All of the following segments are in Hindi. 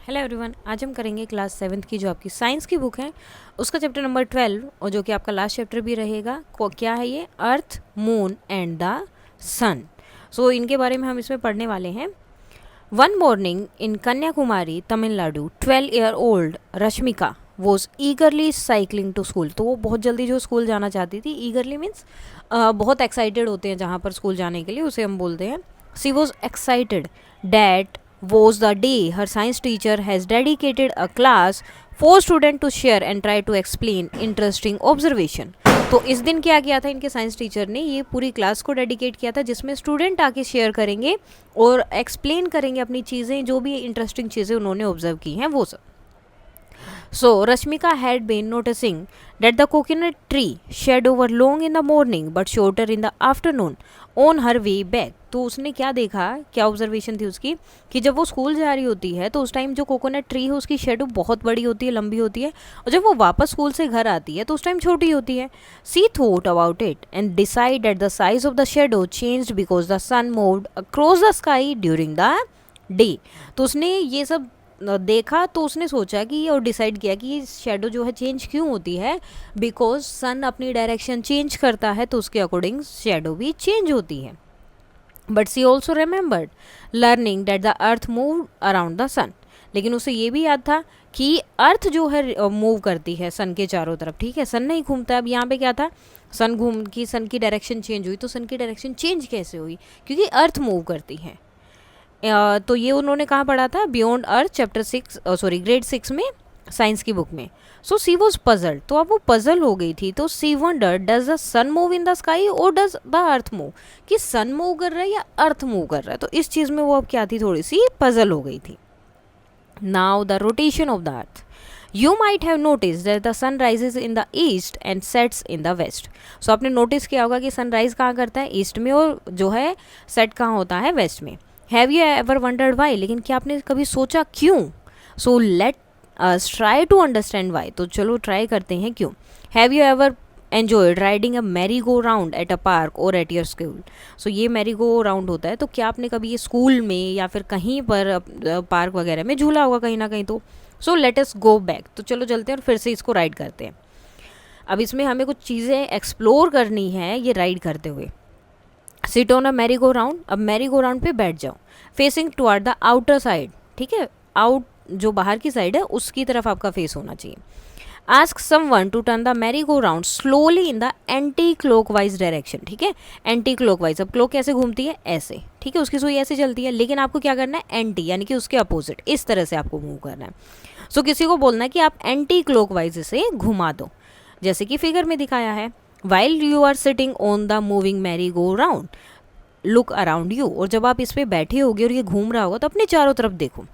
हेलो एवरीवन, आज हम करेंगे क्लास 7th की जो आपकी साइंस की बुक है उसका चैप्टर नंबर 12 और जो कि आपका लास्ट चैप्टर भी रहेगा। क्या है ये? Earth, moon and the sun. So इनके बारे में हम इसमें पढ़ने वाले हैं। One morning in Kanyakumari Tamil Nadu 12-year old Rashmika was eagerly cycling to school. तो वो बहुत जल्दी जो स्कूल जाना चाहती थी। ईगरली मीन्स बहुत एक्साइटेड होते हैं जहाँ पर स्कूल जाने के लिए, उसे हम बोलते हैं। She was excited that was the day her science teacher has dedicated a class for students to share and try to explain interesting observation। तो इस दिन क्या किया था इनके साइंस टीचर ने? ये पूरी क्लास को डेडिकेट किया था जिसमें स्टूडेंट आके शेयर करेंगे और एक्सप्लेन करेंगे अपनी चीज़ें, जो भी इंटरेस्टिंग चीज़ें उन्होंने ऑब्जर्व की हैं वो सब। So Rashmika had been noticing that the coconut tree shed over long in the morning but shorter in the afternoon on her way back। तो उसने क्या देखा, क्या ऑब्जर्वेशन थी उसकी कि जब वो स्कूल जा रही होती है तो उस टाइम जो कोकोनट ट्री है उसकी शेडो बहुत बड़ी होती है, लंबी होती है, और जब वो वापस स्कूल से घर आती है तो उस टाइम छोटी होती है। She thought about it and decide that the size of the shadow changed because the sun moved across the sky during the day. तो उसने ये सब देखा तो उसने सोचा कि और डिसाइड किया कि शेडो जो है चेंज क्यों होती है, बिकॉज सन अपनी डायरेक्शन चेंज करता है तो उसके अकॉर्डिंग शेडो भी चेंज होती है। But she also remembered learning that the earth move around the sun. लेकिन उसे ये भी याद था कि अर्थ जो है मूव करती है सन के चारों तरफ, ठीक है, सन नहीं घूमता। अब यहाँ पे क्या था, सन की डायरेक्शन चेंज हुई। तो सन की डायरेक्शन चेंज कैसे हुई? क्योंकि अर्थ मूव करती है। तो ये उन्होंने कहाँ पढ़ा था? बियॉन्ड अर्थ चैप्टर 6 ग्रेड 6 में, साइंस की बुक में। So she was puzzled. तो अब वो पजल हो गई थी। तो she wonder does the sun move in the sky और डज द अर्थ मूव, कि सन मूव कर रहा है या अर्थ मूव कर रहा है। तो इस चीज़ में वो अब क्या थी, थोड़ी सी पजल हो गई थी। Now the rotation of the earth. You might have noticed that the sun rises in the east and sets in the west। सो आपने नोटिस किया होगा कि सनराइज कहाँ करता है? ईस्ट में, और जो है सेट कहाँ होता है? वेस्ट में। Have you ever wondered why? लेकिन क्या आपने कभी सोचा क्यों? So let us try to understand why. तो चलो ट्राई करते हैं क्यों। Have you ever enjoyed riding a merry go round at a park or at your school. So ये मैरी गो राउंड होता है। तो क्या आपने कभी ये स्कूल में या फिर कहीं पर पार्क वगैरह में झूला होगा कहीं ना कहीं। तो सो लेट अस गो बैक। तो चलो चलते हैं और फिर से इसको राइड करते हैं। अब इसमें हमें कुछ चीज़ें एक्सप्लोर करनी है ये राइड करते हुए। Sit on a merry go round. अब मैरी गो राउंड पे बैठ जाओ, facing toward the outer side, ठीक है, आउट जो बाहर की साइड है उसकी तरफ आपका फेस होना चाहिए। Ask someone to turn the merry go round slowly in the anti clockwise direction, ठीक है, एंटी क्लॉकवाइज। अब क्लॉक कैसे घूमती है? ऐसे, ठीक है, उसकी सुई ऐसे चलती है, लेकिन आपको क्या करना है? एंटी, यानी कि उसके अपोजिट, इस तरह से आपको मूव करना है। सो किसी को बोलना है कि आप एंटी क्लॉकवाइज इसे घुमा दो, जैसे कि फिगर में दिखाया है। While you are sitting on the moving merry go round look around you. और जब आप इस पर बैठे होगे और ये घूम रहा होगा तो अपने चारों तरफ देखो।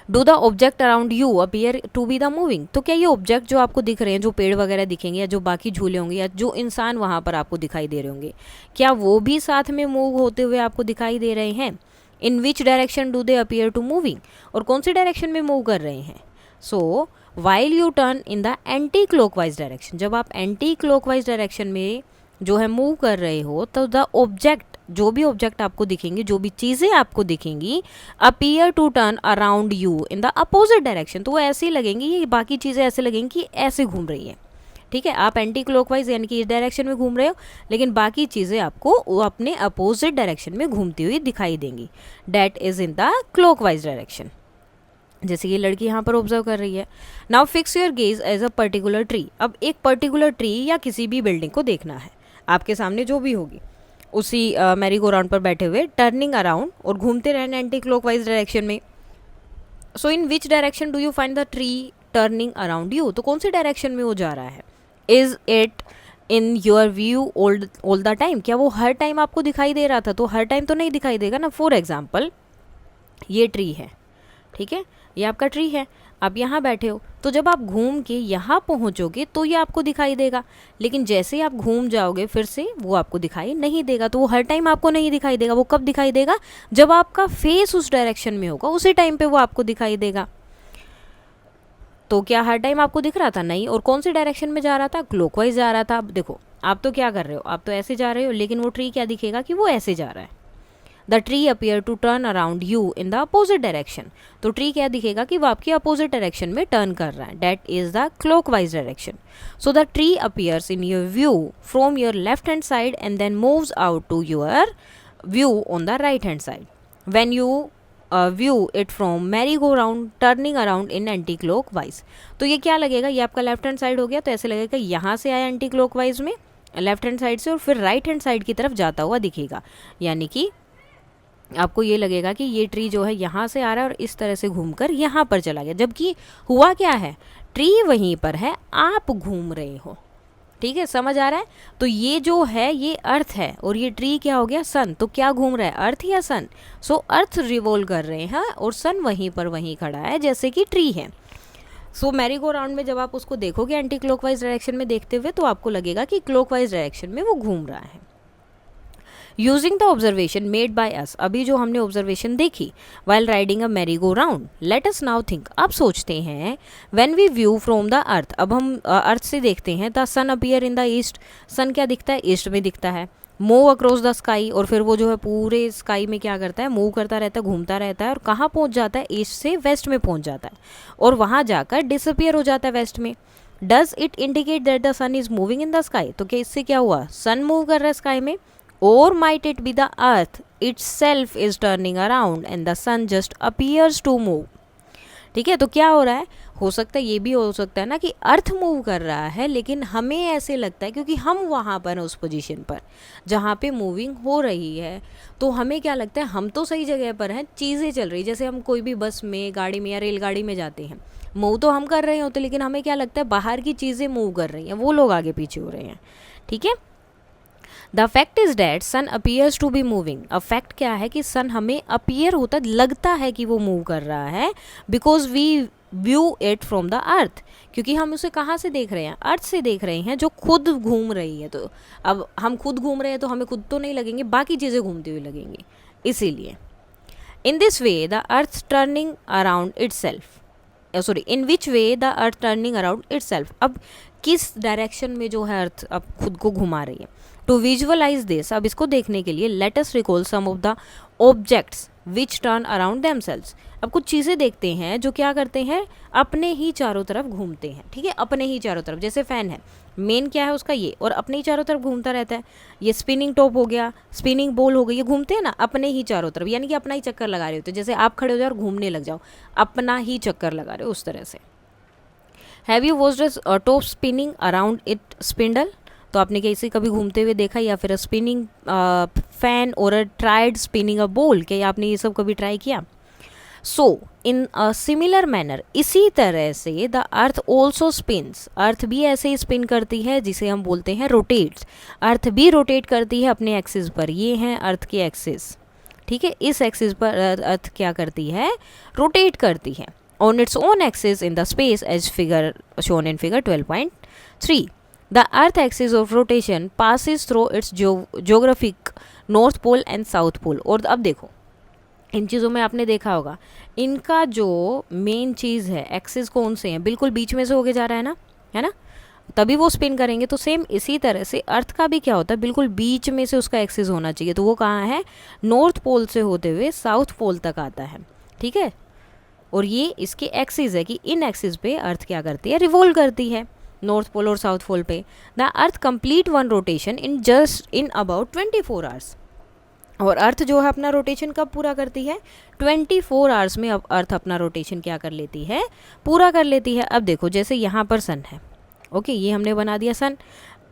Do the object around you appear to be the moving. तो क्या ये ऑब्जेक्ट जो आपको दिख रहे हैं, जो पेड़ वगैरह दिखेंगे या जो बाकी झूले होंगे या जो इंसान वहाँ पर आपको दिखाई दे रहे होंगे, क्या वो भी साथ में मूव होते हुए आपको दिखाई दे रहे हैं? In which direction do they appear to moving, और कौन सी डायरेक्शन में मूव कर रहे हैं? So while you turn in the anti clockwise direction, जब आप एंटी क्लॉकवाइज डायरेक्शन में जो है मूव कर रहे हो तो द ऑब्जेक्ट, जो भी ऑब्जेक्ट आपको दिखेंगे, जो भी चीज़ें आपको दिखेंगी, appear to turn around you in the opposite direction. तो वो ऐसे ही लगेंगी, ये बाकी चीज़ें ऐसे लगेंगी कि ऐसे घूम रही है, ठीक है। आप एंटी क्लॉकवाइज यानी कि इस डायरेक्शन में घूम रहे हो, लेकिन बाकी चीज़ें आपको वो अपने अपोजिट डायरेक्शन में घूमती हुई दिखाई देंगी। That is in the clockwise direction, जैसे ये लड़की यहाँ पर ऑब्जर्व कर रही है। Now fix your gaze as a particular tree. अब एक पर्टिकुलर ट्री या किसी भी बिल्डिंग को देखना है आपके सामने, जो भी होगी, उसी मैरी गो राउंड पर बैठे हुए, टर्निंग अराउंड, और घूमते रहना एंटी क्लॉकवाइज डायरेक्शन में। So in which direction do you find the tree turning around you. तो कौन सी डायरेक्शन में वो जा रहा है? Is it in your view all the time. क्या वो हर टाइम आपको दिखाई दे रहा था? तो हर टाइम तो नहीं दिखाई देगा ना। फॉर एग्जाम्पल ये ट्री है, ठीक है, ये आपका ट्री है, आप यहाँ बैठे हो, तो जब आप घूम के यहाँ पहुँचोगे तो ये आपको दिखाई देगा, लेकिन जैसे ही आप घूम जाओगे फिर से वो आपको दिखाई नहीं देगा। तो वो हर टाइम आपको नहीं दिखाई देगा। वो कब दिखाई देगा? जब आपका फेस उस डायरेक्शन में होगा, उसी टाइम पे वो आपको दिखाई देगा। तो क्या हर टाइम आपको दिख रहा था? नहीं। और कौन सी डायरेक्शन में जा रहा था? क्लॉकवाइज जा रहा था। अब देखो, आप तो क्या कर रहे हो, आप तो ऐसे जा रहे हो, लेकिन वो ट्री क्या दिखेगा कि वो ऐसे जा रहा है। The tree appear to turn around you in the opposite direction. तो ट्री क्या दिखेगा कि वो आपकी अपोजिट डायरेक्शन में टर्न कर रहा है, that is the clockwise direction. So the tree appears in your view from your left hand side and then moves out to your view on the right hand side when you view it from merry go round turning around in anti clockwise. तो ये क्या लगेगा, ये आपका लेफ्ट हैंड साइड हो गया, तो ऐसे लगेगा यहाँ से आया एंटी क्लॉक वाइज में लेफ्ट हैंड साइड से और फिर राइट हैंड साइड की तरफ जाता हुआ दिखेगा। यानी कि आपको ये लगेगा कि ये ट्री जो है यहाँ से आ रहा है और इस तरह से घूमकर यहाँ पर चला गया, जबकि हुआ क्या है, ट्री वहीं पर है, आप घूम रहे हो। ठीक है, समझ आ रहा है। तो ये जो है ये अर्थ है और ये ट्री क्या हो गया, सन। तो क्या घूम रहा है, अर्थ या सन? सो अर्थ रिवॉल्व कर रहे हैं और सन वहीं पर वहीं खड़ा है जैसे कि ट्री है। सो मैरी गो राउंड में जब आप उसको देखोगे एंटी क्लॉकवाइज डायरेक्शन में देखते हुए तो आपको लगेगा कि क्लॉकवाइज डायरेक्शन में वो घूम रहा है। Using the observation made by us, अभी जो हमने ऑब्जर्वेशन देखी while riding a merry go round, let us now think, अब सोचते हैं when we view from the earth, अब हम अर्थ से देखते हैं, the sun appear in the east, sun क्या दिखता है, ईस्ट में दिखता है। मूव अक्रॉस द स्काई, और फिर वो जो है पूरे स्काई में क्या करता है, मूव करता रहता है, घूमता रहता है और कहाँ पहुँच जाता है, ईस्ट से वेस्ट में पहुँच जाता है और वहाँ जाकर डिसअपियर हो जाता है वेस्ट में। Does it indicate that the sun is moving in the sky, तो क्या इससे क्या हुआ, सन मूव कर रहा है स्काई में, or might it be the earth itself is turning around and the sun just appears to move। ठीक है, तो क्या हो रहा है, हो सकता है ये भी हो सकता है ना कि अर्थ मूव कर रहा है लेकिन हमें ऐसे लगता है क्योंकि हम वहाँ पर हैं उस पोजीशन पर जहाँ पे मूविंग हो रही है, तो हमें क्या लगता है हम तो सही जगह पर हैं, चीज़ें चल रही, जैसे हम कोई भी बस में, गाड़ी में या रेलगाड़ी में जाते हैं, मूव तो हम कर रहे होते लेकिन हमें क्या लगता है बाहर की चीज़ें मूव कर रही हैं, वो लोग आगे पीछे हो रहे हैं। ठीक है, the fact is that sun appears to be moving, अब फैक्ट क्या है कि सन हमें अपीयर होता लगता है कि वो मूव कर रहा है, because we view it from the earth, क्योंकि हम उसे कहाँ से देख रहे हैं, अर्थ से देख रहे हैं जो खुद घूम रही है। तो अब हम खुद घूम रहे हैं तो हमें खुद तो नहीं लगेंगे, बाकी चीज़ें घूमती हुई लगेंगी, इसीलिए। In this way the earth turning around it self, sorry in which way the earth turning around it self, अब किस डायरेक्शन में जो है अर्थ अब खुद को घुमा रही है। टू विजुअलाइज दिस, अब इसको देखने के लिए let us recall some of the objects which turn around themselves. अब कुछ चीज़ें देखते हैं जो क्या करते हैं, अपने ही चारों तरफ घूमते हैं। ठीक है, अपने ही चारों तरफ, जैसे फ़ैन है, मेन क्या है उसका ये, और अपने ही चारों तरफ घूमता रहता है। ये स्पिनिंग टॉप हो गया, स्पिनिंग बॉल हो गई, ये घूमते हैं ना अपने ही चारों तरफ, यानी कि अपना ही चक्कर लगा रहे होते, जैसे आप खड़े हो जाओ और घूमने लग जाओ, अपना ही चक्कर लगा रहे हो उस तरह से। Have you watched a top spinning around it spindle, तो आपने क्या इसे कभी घूमते हुए देखा, या फिर स्पिनिंग फैन और अ ट्राइड स्पिनिंग अ बॉल, क्या आपने ये सब कभी ट्राई किया। सो इन अ सिमिलर मैनर, इसी तरह से द अर्थ ऑल्सो स्पिन्स, अर्थ भी ऐसे ही स्पिन करती है जिसे हम बोलते हैं रोटेट्स, अर्थ भी रोटेट करती है अपने एक्सिस पर, ये हैं अर्थ के एक्सिस। ठीक है, इस एक्सिस पर अर्थ क्या करती है, रोटेट करती है on its own axis in the space as figure shown in figure 12.3। The earth axis of rotation passes through its geographic north pole and south pole। और अब देखो इन चीज़ों में आपने देखा होगा, इनका जो मेन चीज़ है, एक्सिस कौन से हैं, बिल्कुल बीच में से होके जा रहा है ना, तभी वो स्पिन करेंगे। तो सेम इसी तरह से अर्थ का भी क्या होता है, बिल्कुल बीच में से उसका एक्सिस होना चाहिए, तो वो कहाँ है, नॉर्थ पोल से होते हुए साउथ पोल तक आता है। ठीक है, और ये इसके एक्सिस है कि इन एक्सिस पे अर्थ क्या करती है, रिवॉल्व करती है नॉर्थ पोल और साउथ पोल पे। The earth complete one rotation in about 24 hours, और अर्थ जो है अपना रोटेशन कब पूरा करती है, 24 आवर्स में अब अर्थ अपना रोटेशन क्या कर लेती है, पूरा कर लेती है। अब देखो जैसे यहाँ पर सन है, ओके, ये हमने बना दिया सन,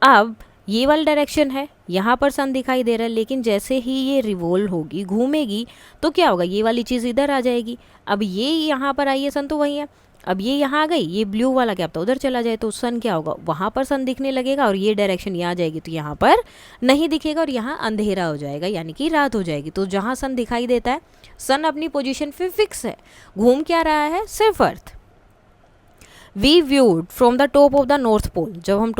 अब ये वाली डायरेक्शन है, यहाँ पर सन दिखाई दे रहा है, लेकिन जैसे ही ये रिवॉल्व होगी, घूमेगी, तो क्या होगा, ये वाली चीज़ इधर आ जाएगी। अब ये यहाँ पर आई है, सन तो वही है, अब ये यहाँ आ गई, ये ब्लू वाला क्या पता उधर चला जाए, तो सन क्या होगा, वहाँ पर सन दिखने लगेगा, और ये डायरेक्शन यहाँ जाएगी तो यहाँ पर नहीं दिखेगा और यहाँ अंधेरा हो जाएगा, यानी कि रात हो जाएगी। तो जहाँ सन दिखाई देता है, सन अपनी पोजीशन पे फिक्स है, घूम क्या रहा है, सिर्फ earth. We viewed from the top of the north pole, जब हम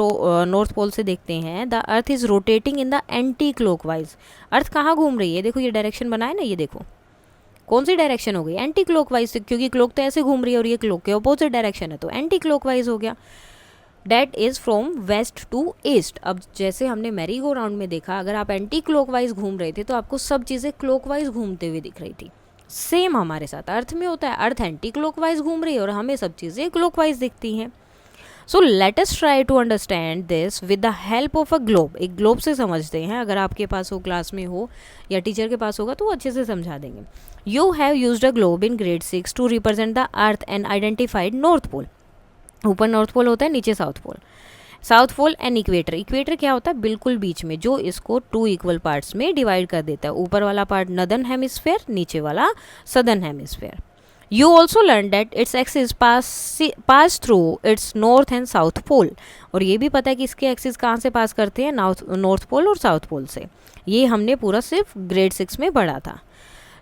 नॉर्थ पोल से देखते हैं, the earth is rotating in the anti clockwise, earth कहाँ घूम रही है, देखो ये डायरेक्शन बना है ना, ये देखो कौन सी डायरेक्शन हो गई, एंटी क्लॉकवाइज, क्योंकि क्लॉक तो ऐसे घूम रही है और ये क्लॉक के अपोजिट डायरेक्शन है, तो एंटी क्लॉकवाइज हो गया। That is from west to east. अब जैसे हमने मैरी गो राउंड में देखा, अगर आप एंटी क्लॉकवाइज घूम रहे थे तो आपको सब चीज़ें क्लॉकवाइज घूमते हुए दिख रही थी। सेम हमारे साथ अर्थ में होता है, अर्थ एंटी क्लॉकवाइज घूम रही है और हमें सब चीज़ें क्लॉकवाइज दिखती हैं। So let us try to understand this with the help of a globe. एक ग्लोब से समझते हैं, अगर आपके पास हो, क्लास में हो या टीचर के पास होगा तो वो अच्छे से समझा देंगे। You have used a globe in grade 6 to represent the earth and identified north pole. ऊपर नॉर्थ पोल होता है, नीचे south pole. South pole and equator. Equator क्या होता है? बिल्कुल बीच में, जो इसको 2 इक्वल पार्ट्स में डिवाइड कर देता है। ऊपर वाला पार्ट नॉर्दर्न हेमिस्फेयर, नीचे वाला southern hemisphere. You also learned that its axis pass through its north and south pole। और ये भी पता है कि इसके एक्सिस कहाँ से पास करते हैं? नॉर्थ पोल और साउथ पोल से। ये हमने पूरा सिर्फ ग्रेड 6 में पढ़ा था।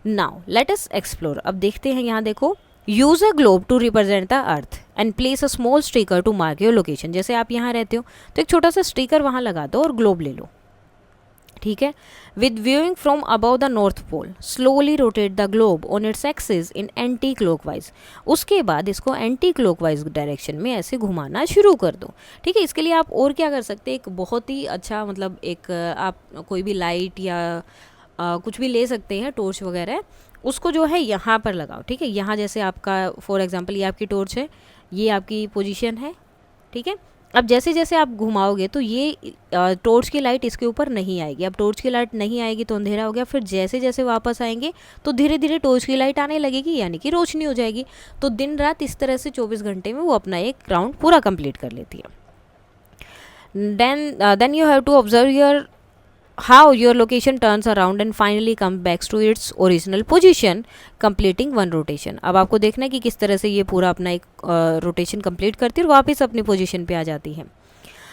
Now let us explore. अब देखते हैं, यहाँ देखो, use a globe to represent the earth and place a small sticker to mark your location. जैसे आप यहाँ रहते हो तो एक छोटा सा स्टिकर वहाँ लगा दो और ग्लोब ले लो, ठीक है। With viewing from above the north pole slowly rotate the globe on its axis in anti clockwise. उसके बाद इसको एंटी क्लॉकवाइज डायरेक्शन में ऐसे घुमाना शुरू कर दो, ठीक है। इसके लिए आप और क्या कर सकते हैं? एक बहुत ही अच्छा, मतलब एक आप कोई भी लाइट या कुछ भी ले सकते हैं, टॉर्च वगैरह, उसको जो है यहाँ पर लगाओ, ठीक है। यहाँ जैसे आपका फॉर एग्जांपल ये आपकी टॉर्च है, ये आपकी पोजीशन है, ठीक है। अब जैसे जैसे आप घुमाओगे तो ये टॉर्च की लाइट इसके ऊपर नहीं आएगी। अब टॉर्च की लाइट नहीं आएगी तो अंधेरा हो गया। फिर जैसे जैसे वापस आएंगे तो धीरे धीरे टॉर्च की लाइट आने लगेगी, यानी कि रोशनी हो जाएगी। तो दिन रात इस तरह से 24 घंटे में वो अपना एक राउंड पूरा कंप्लीट कर लेती है। Then you have to observe your how your location turns around and finally comes back to its original position completing one rotation। अब आपको देखना है कि किस तरह से ये पूरा अपना एक रोटेशन कंप्लीट करती है और वापस अपनी पोजीशन पे आ जाती है।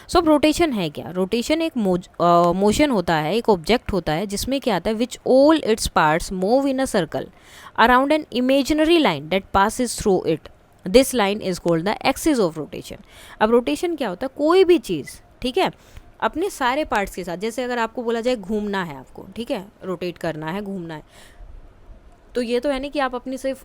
सो रोटेशन है क्या? रोटेशन एक मोशन होता है, एक ऑब्जेक्ट होता है जिसमें क्या आता है, which all its parts move in a circle around an imaginary line that passes through it. This line is called the axis of rotation. अब रोटेशन क्या होता है? कोई भी चीज़, ठीक है, अपने सारे पार्ट्स के साथ, जैसे अगर आपको बोला जाए घूमना है आपको, ठीक है, रोटेट करना है, घूमना है, तो ये तो है नहीं कि आप अपनी सिर्फ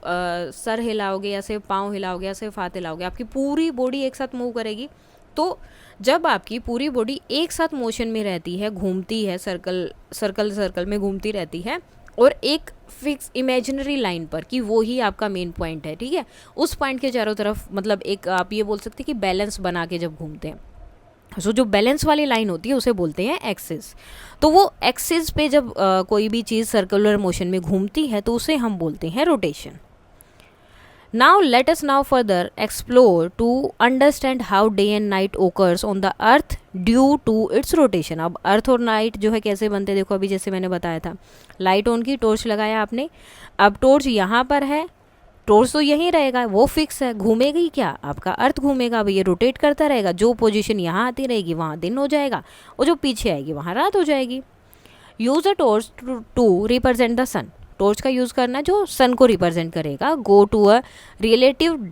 सर हिलाओगे या सिर्फ पाँव हिलाओगे या सिर्फ हाथ हिलाओगे, आपकी पूरी बॉडी एक साथ मूव करेगी। तो जब आपकी पूरी बॉडी एक साथ मोशन में रहती है, घूमती है, सर्कल में घूमती रहती है, और एक फिक्स इमेजिनरी लाइन पर, कि वो ही आपका मेन पॉइंट है, ठीक है, उस पॉइंट के चारों तरफ, मतलब एक आप ये बोल सकते हैं कि बैलेंस बना के जब घूमते हैं, सो जो बैलेंस वाली लाइन होती है उसे बोलते हैं एक्सिस। तो वो एक्सिस पे जब कोई भी चीज़ सर्कुलर मोशन में घूमती है तो उसे हम बोलते हैं rotation. Now let us now further explore to understand how day and night occurs on the earth due to its rotation. अब अर्थ और नाइट जो है कैसे बनते हैं, देखो अभी जैसे मैंने बताया था, लाइट ऑन की, टॉर्च लगाया आपने, अब टॉर्च यहाँ पर है, टॉर्च तो यहीं रहेगा, वो फिक्स है, घूमेगा ही क्या, आपका अर्थ घूमेगा। अब ये रोटेट करता रहेगा, जो पोजीशन यहाँ आती रहेगी वहाँ दिन हो जाएगा, और जो पीछे आएगी वहाँ रात हो जाएगी। Use a torch to represent the sun. Torch का यूज़ करना जो सन को रिप्रेजेंट करेगा। Go to a relatively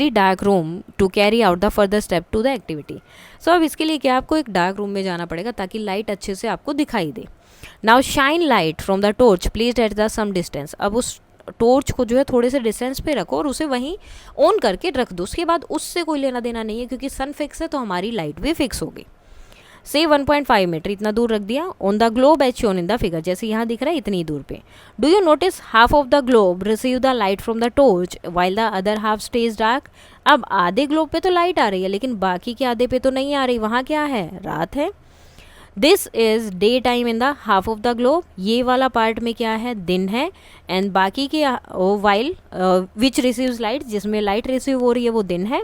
dark room to carry out the further step to the activity. So अब इसके लिए क्या, आपको एक डार्क रूम में जाना पड़ेगा ताकि लाइट अच्छे से आपको दिखाई दे। Now shine light from the torch placed at the some distance. अब उस टॉर्च को जो है थोड़े से डिस्टेंस पे रखो और उसे वहीं ऑन करके रख दो। उसके बाद उससे कोई लेना देना नहीं है, क्योंकि सन फिक्स है तो हमारी लाइट भी फिक्स होगी। से 1.5 मीटर इतना दूर रख दिया। On the globe as shown in the figure, जैसे यहाँ दिख रहा है इतनी दूर पे। Do you notice half of the globe receive the light from the torch while the other half stays dark. अब आधे ग्लोब पे तो लाइट आ रही है, लेकिन बाकी के आधे पे तो नहीं आ रही, वहाँ क्या है, रात है। This is day time in the half of the globe. ये वाला पार्ट में क्या है, दिन है। एंड बाकी के वाइल विच रिसीव्स लाइट, जिसमें लाइट रिसीव हो रही है वो दिन है।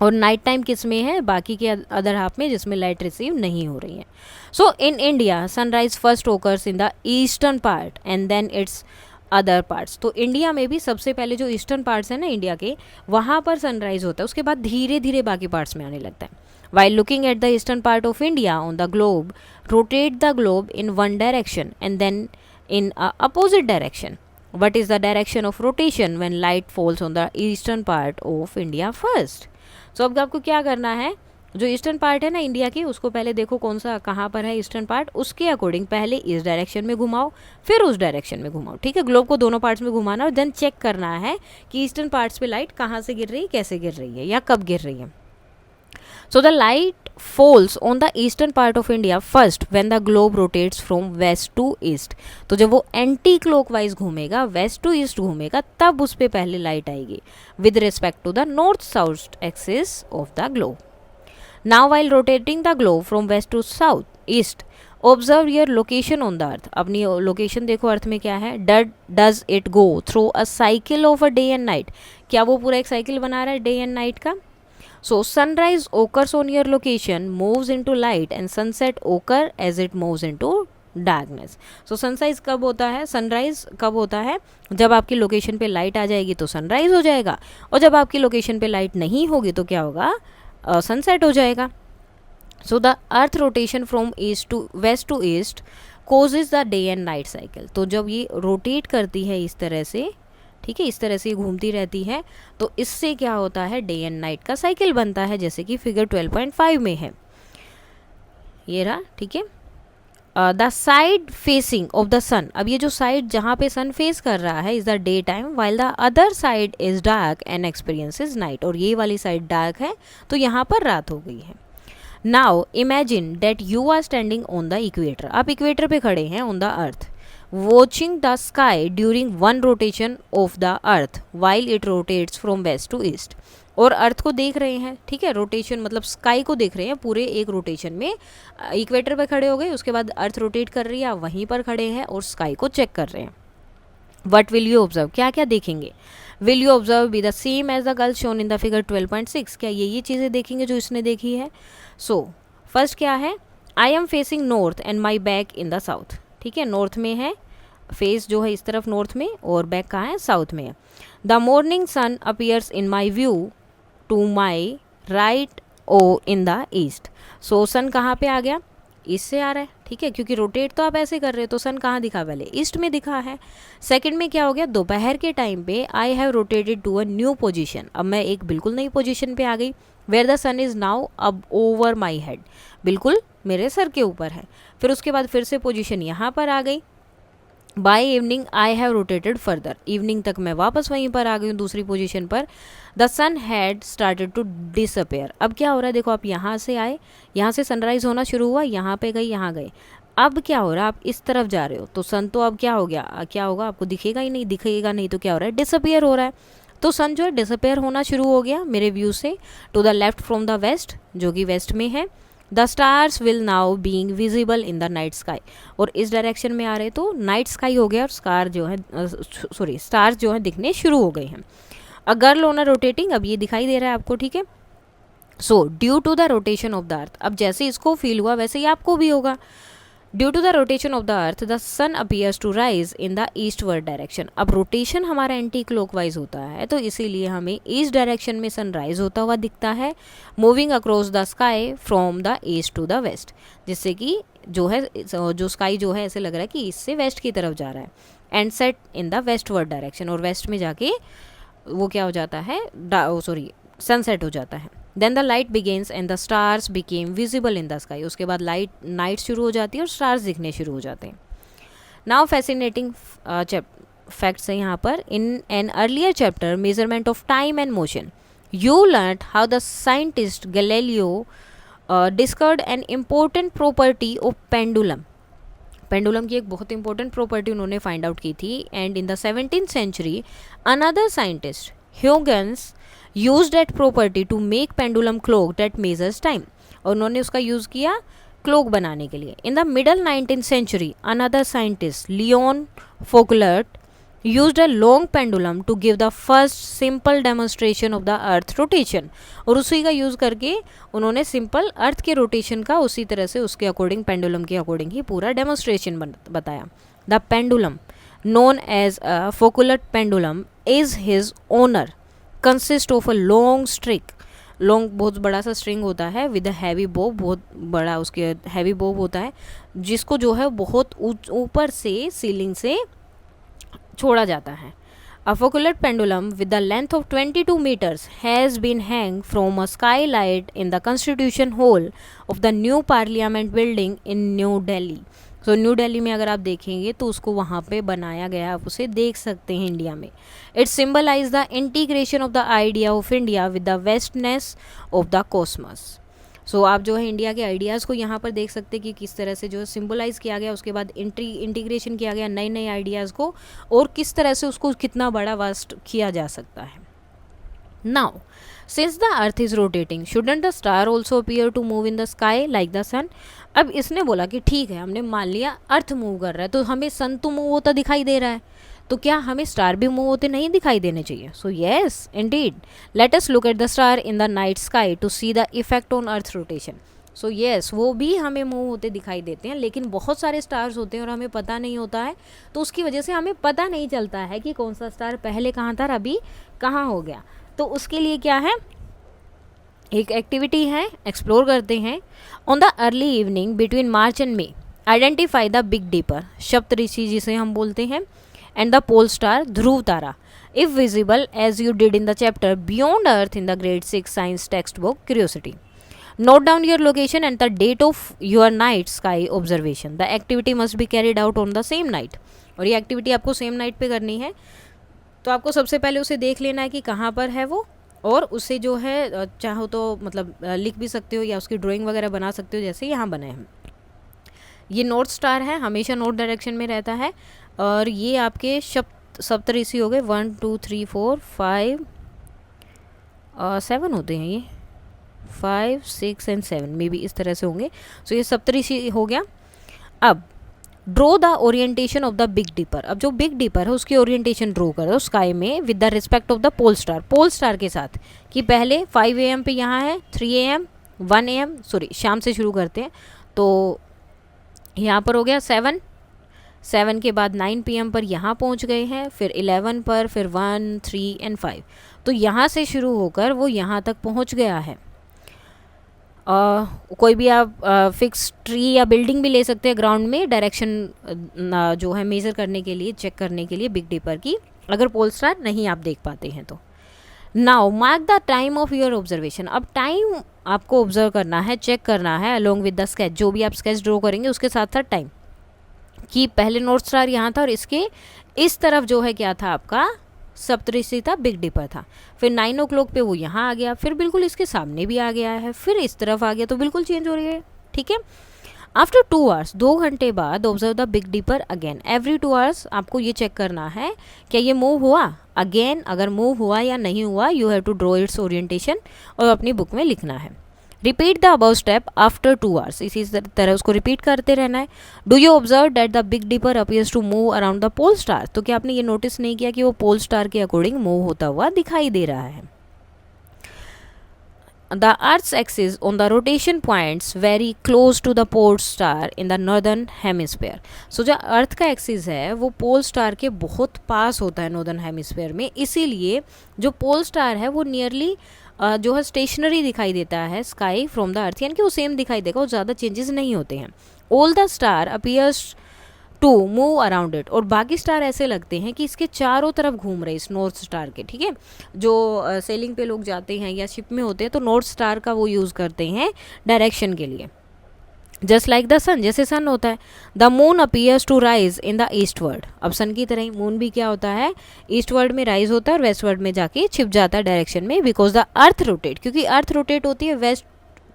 और नाइट टाइम किस में है, बाकी के अदर हाफ में, जिसमें लाइट रिसीव नहीं हो रही है। So in India sunrise first occurs in the eastern part and then it's other parts. तो इंडिया में भी सबसे पहले जो ईस्टर्न पार्ट्स हैं ना इंडिया के, वहाँ पर सनराइज होता है, उसके बाद धीरे धीरे बाकी पार्ट्स में आने लगता है। While looking at the eastern part of India on the globe, rotate the globe in one direction and then in a opposite direction. What is the direction of rotation when light falls on the eastern part of India first? So अब आपको क्या करना है, जो ईस्टर्न पार्ट है ना इंडिया की, उसको पहले देखो कौन सा कहाँ पर है ईस्टर्न पार्ट, उसके अकॉर्डिंग पहले इस डायरेक्शन में घुमाओ फिर उस डायरेक्शन में घुमाओ, ठीक है। ग्लोब को दोनों पार्ट्स में घुमाना और देन चेक करना है कि ईस्टर्न पार्ट्स पे लाइट कहाँ से गिर रही है, कैसे गिर रही है या कब गिर रही है। So the light falls on the eastern part of India first when the globe rotates from west to east. तो जब वो एंटी क्लॉकवाइज घूमेगा, वेस्ट टू ईस्ट घूमेगा, तब उस पर पहले लाइट आएगी with respect to the north south axis of the globe. Now while rotating the globe from west to south east, observe your location on the earth. अपनी लोकेशन देखो अर्थ में क्या है. Does it go through a cycle of a day and night? क्या वो पूरा एक साइकिल बना रहा है डे एंड नाइट का. So sunrise occurs on your location, moves into light, and sunset occur as it moves into darkness. So sunrise कब होता है, सनराइज कब होता है, जब आपकी लोकेशन पे लाइट आ जाएगी तो सनराइज हो जाएगा, और जब आपकी लोकेशन पे लाइट नहीं होगी तो क्या होगा, सनसेट हो जाएगा. So the earth rotation from east to west to east causes the day and night cycle. तो जब ये रोटेट करती है इस तरह से, ठीक है, इस तरह से घूमती रहती है, तो इससे क्या होता है, डे एंड नाइट का साइकिल बनता है, जैसे कि फिगर 12.5 में है, ये रहा, ठीक है. The side facing of the sun, अब ये जो साइड जहाँ पे सन फेस कर रहा है is the day time, while the other side is dark and experiences night, और ये वाली साइड डार्क है तो यहाँ पर रात हो गई है. Now imagine that you are standing on the equator, आप इक्वेटर पे खड़े हैं on the earth, watching the sky during one rotation of the earth while it rotates from west to east, और अर्थ को देख रहे हैं, ठीक है, रोटेशन मतलब स्काई को देख रहे हैं पूरे एक रोटेशन में. इक्वेटर पे खड़े हो गए, उसके बाद अर्थ रोटेट कर रही है, आप वहीं पर खड़े हैं और स्काई को चेक कर रहे हैं. वट विल यू ऑब्जर्व, क्या क्या देखेंगे. Will you observe be the same as the girl shown in the figure 12.6, क्या ये चीज़ें देखेंगे जो इसने देखी है. सो फर्स्ट क्या है, I am facing north and my back in the south, ठीक है, नॉर्थ में है, फेस जो है इस तरफ नॉर्थ में, और बैक कहाँ है, साउथ में है. The morning sun appears in my view to my right or in the east. So sun कहाँ पे आ गया, ईस्ट से आ रहा है, ठीक है, क्योंकि रोटेट तो आप ऐसे कर रहे हो, तो सन कहाँ दिखा, पहले ईस्ट में दिखा है. सेकंड में क्या हो गया, दोपहर के टाइम पे I have rotated to a new position, अब मैं एक बिल्कुल नई पोजीशन पे आ गई, where the sun is now अब ओवर माई हेड, बिल्कुल मेरे सर के ऊपर है. फिर उसके बाद फिर से पोजीशन यहाँ पर आ गई. By evening I have rotated further, evening तक मैं वापस वहीं पर आ गई हूँ दूसरी पोजीशन पर. The sun had started to disappear, अब क्या हो रहा है, देखो आप यहाँ से आए, यहाँ से सनराइज होना शुरू हुआ, यहाँ पे गए, यहाँ गए, अब क्या हो रहा है, आप इस तरफ जा रहे हो, तो सन तो अब क्या हो गया, क्या होगा, आपको दिखेगा ही नहीं, दिखेगा नहीं तो क्या हो रहा है, डिसअपेयर हो रहा है. तो सन जो है डिसअपेयर होना शुरू हो गया मेरे व्यू से, to the left from the west, जो कि वेस्ट में है. The stars will now being visible in the night sky, और इस डायरेक्शन में आ रहे तो नाइट स्काई हो गया, और स्टार जो है स्टार्स जो है दिखने शुरू हो गए हैं. A girl on a rotating, अब ये दिखाई दे रहा है आपको, ठीक है. So due to the rotation of the earth, अब जैसे इसको फील हुआ वैसे ही आपको भी होगा. Due to the rotation of the earth the sun appears to rise in the eastward direction, अब रोटेशन हमारा एंटी क्लॉकवाइज होता है, तो इसीलिए हमें ईस्ट डायरेक्शन में सन राइज होता हुआ दिखता है, moving across the sky from the east to the west, जिससे कि जो है जो स्काई जो है ऐसे लग रहा है कि ईस्ट से वेस्ट की तरफ जा रहा है. And set in the westward direction, और वेस्ट में जाके वो क्या हो जाता है, सनसेट हो जाता है. Then the light begins and the stars became visible in the sky, उसके बाद नाइट शुरू हो जाती है और स्टार्स दिखने शुरू हो जाते हैं. नाउ फैसिनेटिंग फैक्ट्स है यहाँ पर. In an earlier chapter measurement of time and motion you learn how the scientist Galileo discovered an important property of pendulum. Pendulum की एक बहुत इंपॉर्टेंट प्रॉपर्टी उन्होंने फाइंड आउट की थी. And in the 17th century another scientist Huygens use that property to make pendulum clock that measures time, और उन्होंने उसका यूज़ किया क्लॉक बनाने के लिए. In the middle 19th century another scientist Leone Foucault used a long pendulum to give the first simple demonstration of the earth rotation, और उसी का यूज़ करके उन्होंने सिंपल अर्थ के रोटेशन का उसी तरह से उसके अकॉर्डिंग पेंडुलम के अकॉर्डिंग ही पूरा डेमोन्स्ट्रेशन बताया. The pendulum known as a Foucault pendulum is his owner consist of a long string, long बहुत बड़ा सा स्ट्रिंग होता है विद हैवी बो, बहुत बड़ा उसके हैवी बो होता है, जिसको जो है बहुत ऊपर से सीलिंग से छोड़ा जाता है. A focolate pendulum with the length of 22 meters has been hung from a skylight in the Constitution Hall of the new Parliament building in New Delhi. So new Delhi में अगर आप देखेंगे तो उसको वहाँ पे बनाया गया, आप उसे देख सकते हैं इंडिया में. It symbolize the integration of the idea of India with the vastness of the cosmos. So आप जो है इंडिया के आइडियाज़ को यहाँ पर देख सकते हैं कि किस तरह से जो है सिम्बलाइज़ किया गया, उसके बाद इंटीग्रेशन किया गया नए नए आइडियाज़ को, और किस तरह से उसको कितना बड़ा वास्ट किया जा सकता है. Now since the earth is rotating shouldn't the star also appear to move in the sky like the sun. अब इसने बोला कि ठीक है, हमने मान लिया अर्थ मूव कर रहा है तो हमें सन तो मूव होता दिखाई दे रहा है, तो क्या हमें स्टार भी मूव होते नहीं दिखाई देने चाहिए? So yes indeed, let us look at the star in the night sky to see the effect on earth rotation. So yes, वो भी हमें मूव होते दिखाई देते हैं, लेकिन बहुत सारे स्टार्स होते हैं और हमें पता नहीं होता है, तो उसकी वजह से हमें पता नहीं चलता है कि कौन सा स्टार पहले कहाँ था और अभी कहाँ हो गया. तो उसके लिए क्या है, एक एक्टिविटी है, एक्सप्लोर करते हैं. On the early evening between March and May identify the big dipper, Saptarishi जिसे हम बोलते हैं, and the pole star Dhruv Tara, if visible as you did in the chapter Beyond Earth in the grade 6 science textbook Curiosity. Note down your location and the date of your night sky observation. The activity must be carried out on the same night. और ये एक्टिविटी आपको सेम नाइट पे करनी है. तो आपको सबसे पहले उसे देख लेना है कि कहाँ पर है वो, और उसे जो है चाहो तो मतलब लिख भी सकते हो या उसकी ड्राइंग वगैरह बना सकते हो, जैसे यहाँ बने हैं. ये नॉर्थ स्टार है, हमेशा नॉर्थ डायरेक्शन में रहता है, और ये आपके सप्तऋषि हो गए 1 2 3 4 5 7 होते हैं, ये 5 6 एंड 7 मे बी इस तरह से होंगे. सो ये सप्तऋषि हो गया. अब draw the orientation of the big dipper. अब जो बिग डीपर है उसकी ओरिएंटेशन ड्रॉ करो स्काई में with the respect of the pole star, pole star के साथ, कि पहले 5 AM पे यहाँ है, 3 AM 1 AM सॉरी शाम से शुरू करते हैं, तो यहाँ पर हो गया 7 के बाद 9 PM पर यहाँ पहुँच गए हैं, फिर 11 पर, फिर 1 3 एंड 5. तो यहाँ से शुरू होकर वो यहाँ तक पहुँच गया है. कोई भी आप फिक्स ट्री या बिल्डिंग भी ले सकते हैं ग्राउंड में, डायरेक्शन जो है मेज़र करने के लिए, चेक करने के लिए बिग डीपर की, अगर पोल स्टार नहीं आप देख पाते हैं तो. Now mark the time of your observation. अब टाइम आपको ऑब्जर्व करना है, चेक करना है अलोंग विद द स्केच. जो भी आप स्केच ड्रॉ करेंगे उसके साथ साथ टाइम, कि पहले नॉर्थ स्टार यहाँ था और इसके इस तरफ जो है क्या था आपका सप्तऋषि था, बिग डीपर था. फिर 9 o'clock पे वो यहाँ आ गया, फिर बिल्कुल इसके सामने भी आ गया है, फिर इस तरफ आ गया, तो बिल्कुल चेंज हो रही है. ठीक है. आफ्टर 2 hours 2 घंटे बाद observe the big deeper again. Every 2 hours आपको ये चेक करना है क्या ये मूव हुआ अगेन. अगर मूव हुआ या नहीं हुआ, you have to draw its orientation और अपनी बुक में लिखना है. Repeat the above step after 2 hours. इसी तरह उसको रिपीट करते रहना है. Do you observe that the big dipper appears to move around the pole star. तो क्या आपने ये नोटिस नहीं किया कि वो पोल स्टार के अकॉर्डिंग मूव होता हुआ दिखाई दे रहा है. The Earth's axis on the rotation points very close to the pole star in the northern hemisphere. So जो अर्थ का एक्सिस है वो पोल स्टार के बहुत पास होता है नॉर्दर्न हेमिस्फीयर में, इसीलिए जो पोल स्टार है वो नियरली जो है स्टेशनरी दिखाई देता है स्काई फ्रॉम द अर्थ, यानी कि वो सेम दिखाई देगा और ज़्यादा चेंजेस नहीं होते हैं. All the star appears to move around it. और बाकी स्टार ऐसे लगते हैं कि इसके चारों तरफ घूम रहे इस नॉर्थ स्टार के. ठीक है. जो सेलिंग पे लोग जाते हैं या शिप में होते हैं तो नॉर्थ स्टार का वो यूज़ करते हैं डायरेक्शन के लिए. जस्ट लाइक द सन, जैसे सन होता है. The moon appears to rise in the eastward. अब सन की तरह ही मून भी क्या होता है, ईस्टवर्ड में राइज होता है और वेस्टवर्ड में जाके छिप जाता है डायरेक्शन में, बिकॉज द अर्थ रोटेट, क्योंकि अर्थ रोटेट होती है वेस्ट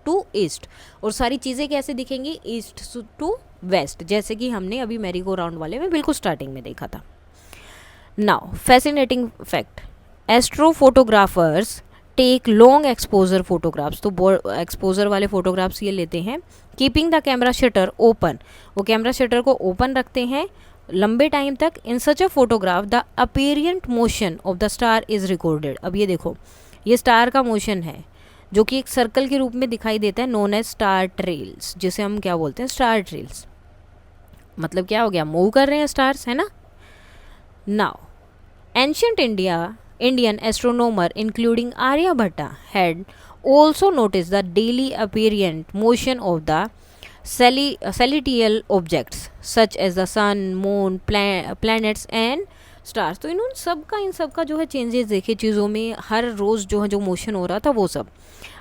टू ईस्ट. और सारी चीज़ें कैसे दिखेंगी, ईस्ट टू वेस्ट, जैसे कि हमने अभी मैरी गो राउंड वाले में बिल्कुल स्टार्टिंग में देखा था. Now fascinating fact, astrophotographers take long exposure photographs. तो एक्सपोजर वाले फोटोग्राफ्स ये लेते हैं. Keeping the camera shutter open, वो कैमरा शटर को ओपन रखते हैं लंबे टाइम तक. In such a photograph the apparent motion of the star is recorded. अब ये देखो, ये स्टार का मोशन है जो कि एक सर्कल के रूप में दिखाई देता है, नोन एज स्टार ट्रेल्स, जिसे हम क्या बोलते हैं, स्टार ट्रेल्स. मतलब क्या हो गया, मूव कर रहे हैं स्टार्स, है ना. Now ancient Indian astronomer including Aryabhatta had also noticed the daily apparent motion of the celestial objects such as the sun, moon, planets and stars. तो इन सबका जो है चेंजेस देखे चीज़ों में, हर रोज़ जो है जो मोशन हो रहा था वो सब।